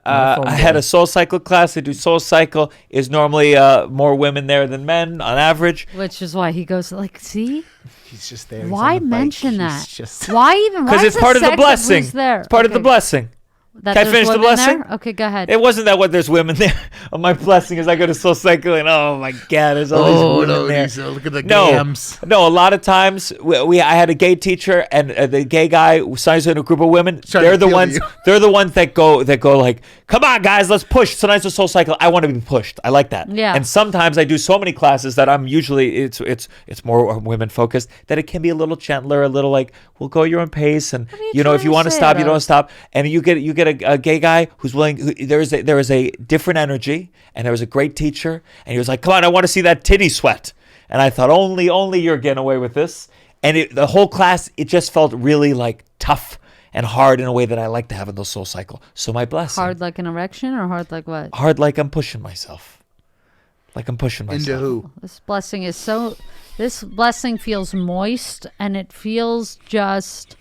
had a Soul Cycle class. I do Soul Cycle. Is normally more women there than men on average. Which is why he goes see? He's just there. He's Why on the bike. mention He's that? just- Why even? Because Why it's is part of the segment blessing. who's there? It's part of the Okay. blessing. That Can I there's finish the women blessing? there? Okay, go ahead. It wasn't that what there's women there. My blessing is I go to Soul Cycle and oh my God, there's all these women there. Lisa, look at the No, gams. no. A lot of times I had a gay teacher and the gay guy signs in a group of women. Trying They're to the appeal to ones. you. They're the ones that go like, come on guys, let's push. Sometimes the Soul Cycle, I want to be pushed. I like that. Yeah. And sometimes I do so many classes that I'm usually it's more women focused that it can be a little gentler, a little like we'll go your own pace and you if you trying want to to say, stop, you don't Rose? stop. And you get a gay guy who's willing. There is a different energy, and there was a great teacher, and he was like, "Come on, I want to see that titty sweat." And I thought, only you're getting away with this. And the whole class, it just felt really like tough and hard in a way that I like to have in the Soul Cycle. So my blessing, Hard like an erection or hard like what? hard like I'm pushing myself, like I'm pushing myself. Into who? This blessing is so. This blessing feels moist, and it feels just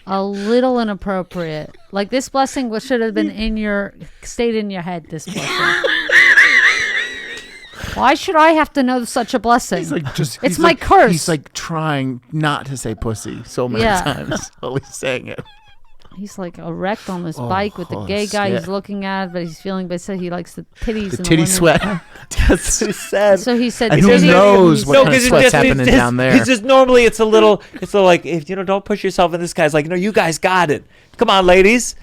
a little inappropriate. Like this blessing should have been stayed in your head. This blessing. Why should I have to know such a blessing? He's like it's he's my like- curse. He's like trying not to say pussy so many Yeah. times while he's saying it. He's like erect on this bike with the oh, gay guy shit. he's looking at, but he's feeling. But he likes the titties. The and titty women. sweat. That's what he said. So he said, And who titties. knows what No, kind of because sweat's happening down there. It's just normally it's a little like if don't push yourself. And this guy's like, you guys got it. Come on, ladies.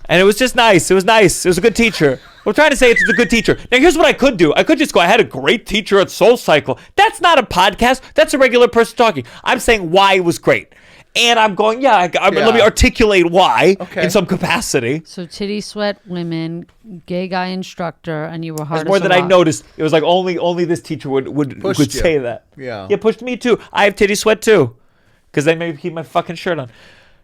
And it was just nice. It was nice. It was a good teacher. We're trying to say it's a good teacher. Now, here's what I could do. I could just go, I had a great teacher at Soul Cycle. That's not a podcast. That's a regular person talking. I'm saying why it was great. And I'm going, let me articulate why in some capacity. So titty sweat women, gay guy instructor, and you were hard It's more as a than I rock. noticed. It was like only this teacher would Pushed you. say that. Yeah. Yeah, pushed me too. I have titty sweat too. Because I maybe keep my fucking shirt on.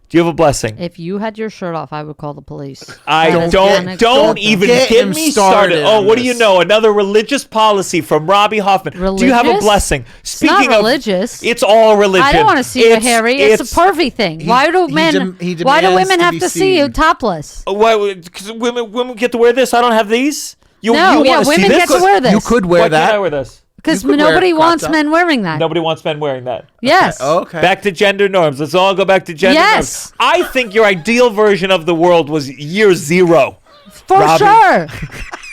Do you have a blessing? If you had your shirt off, I would call the police. I That is don't unacceptable. even Get get him me started started. Oh, on what do you this. know? Another religious policy from Robby Hoffman. Do you have a Religious? blessing? It's not religious. It's all religion. I don't want to see you, Harry. It's a pervy thing. Why do he men? he Why do demands women to have be to see you seen. topless? Why? Because women get to wear this. I don't have these. You No, yeah, wanna see women this? get to wear this. You could wear Why that. can't I wear this? Because You could wear nobody it wants cropped up. men wearing that. Nobody wants men wearing that. Yes. Okay. Back to gender norms. Let's all go back to gender Yes. norms. I think your ideal version of the world was year zero. For Robby. sure.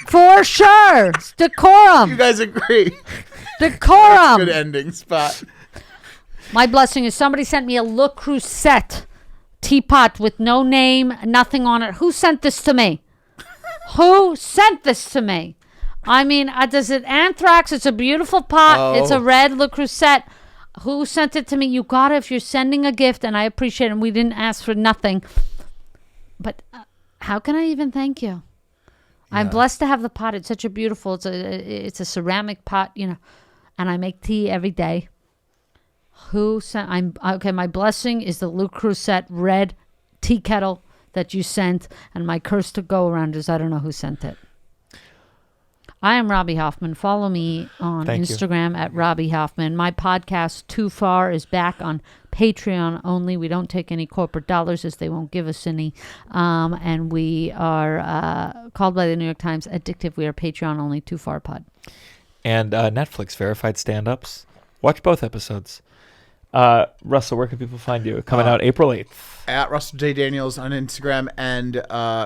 For sure. Decorum. You guys agree? Good Decorum. ending spot. My blessing is somebody sent me a Le Creuset teapot with no name, nothing on it. Who sent this to me? Who sent this to me? I mean, does it anthrax? It's a beautiful pot. Oh. It's a red Le Creuset. Who sent it to me? You got it if you're sending a gift, and I appreciate it. And we didn't ask for nothing. But how can I even thank you? I'm blessed to have the pot. It's such a beautiful. It's a ceramic pot, and I make tea every day. Who sent? I'm okay. My blessing is the Le Creuset red tea kettle that you sent, and my curse to go around is I don't know who sent it. I am Robby Hoffman. Follow me on Thank you. Instagram at Robby Hoffman. My podcast, Too Far, is back on Patreon only. We don't take any corporate dollars as they won't give us any. And we are called by the New York Times addictive. We are Patreon only, Too Far Pod. And Netflix verified stand-ups. Watch both episodes. Russell, where can people find you? Coming out April 8th. At Russell J. Daniels on Instagram, and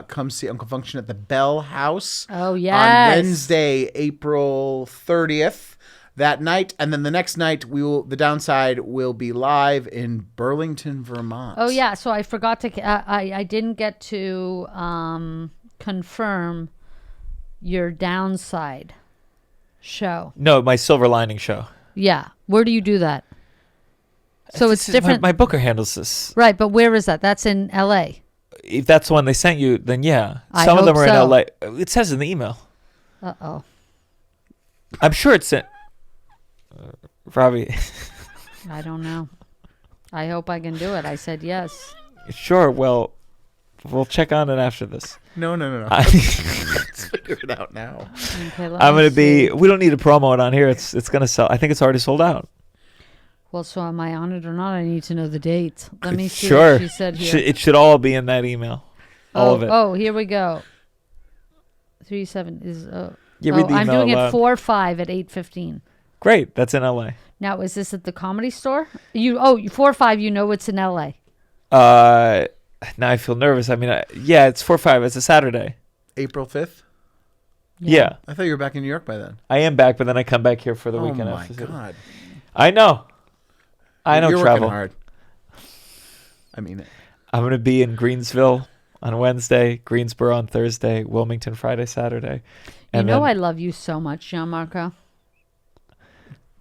come see Uncle Function at the Bell House. Oh, yes. On Wednesday, April 30th, that night. And then the next night, The Downside will be live in Burlington, Vermont. Oh, yeah. So I forgot to, I didn't get to confirm your Downside show. No, my Silver Lining show. Yeah. Where do you do that? So it's This is- different. My booker handles this. Right, but where is that? That's in L.A. If that's the one they sent you, then yeah. I Some of them hope are in so. LA. It says in the email. Uh-oh. I'm sure it's in. Robby. I don't know. I hope I can do it. I said yes. Sure. Well, we'll check on it after this. No. I, Let's figure it out now. Okay, let I'm me gonna be. see. We don't need to promo it on here. It's gonna sell. I think it's already sold out. Well, so am I on it or not? I need to know the date. Let me see Sure. what she said here. It should all be in that email. All of it. Oh, here we go. 3-7 is. You read the I'm email doing aloud. it 4-5 at 8:15. Great. That's in LA. Now, is this at the Comedy Store? 4-5. You know it's in L.A. Now I feel nervous. I mean, it's 4/5. It's a Saturday. April 5th? Yeah. I thought you were back in New York by then. I am back, but then I come back here for the weekend. Oh, my God. I know. You're travel. working hard. I mean it. I'm going to be in Greensville on Wednesday, Greensboro on Thursday, Wilmington Friday, Saturday. And I love you so much, Gianmarco.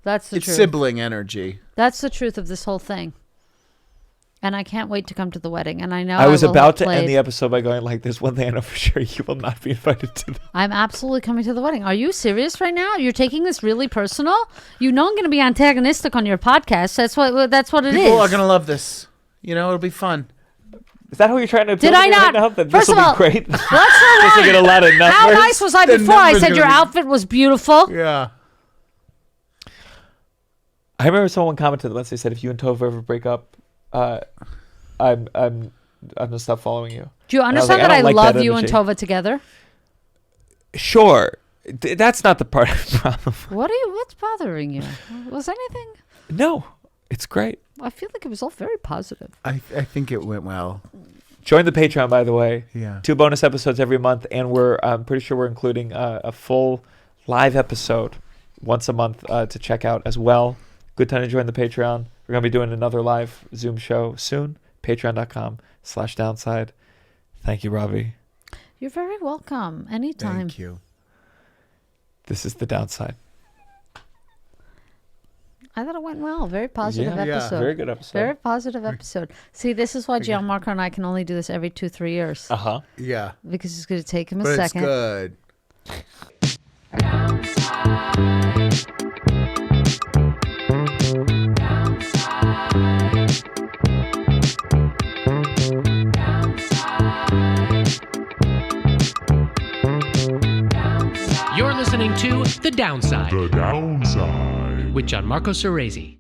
That's the It's truth. sibling energy. That's the truth of this whole thing. And I can't wait to come to the wedding. And I know I was will about have to end played- the episode by going like, there's one thing I know for sure. You will not be invited to the... I'm absolutely coming to the wedding. Are you serious right now? You're taking this really personal? You know I'm going to be antagonistic on your podcast. That's what it is. People are going to love this. It'll be fun. Is that who you're trying to appeal Did to I me right not? now? That First this of will all, be great. Let's not This will get a lot of numbers. How nice was I The before? I numbers said gonna your be- outfit was beautiful. Yeah. I remember someone commented once. They said, if you and Tova ever break up, I'm gonna stop following you. Do you And I was understand like, that I don't like love that you and energy. Tova together? Sure, that's not the part of the problem. What's bothering you? Was anything? No, it's great. I feel like it was all very positive. I think it went well. Join the Patreon, by the way. Yeah. 2 bonus episodes every month, and I'm pretty sure we're including a full live episode once a month to check out as well. Good time to join the Patreon. We're gonna be doing another live Zoom show soon. Patreon.com/downside. Thank you, Robby. You're very welcome. Anytime. Thank you. This is the downside. I thought it went well. Very positive Yeah, episode. Very good episode. Very positive episode. See, this is why Gianmarco and I can only do this every 2-3 years. Uh-huh. Yeah. Because it's going to take him a But second. it's good. You're listening to The Downside The downside. with Gianmarco Soresi.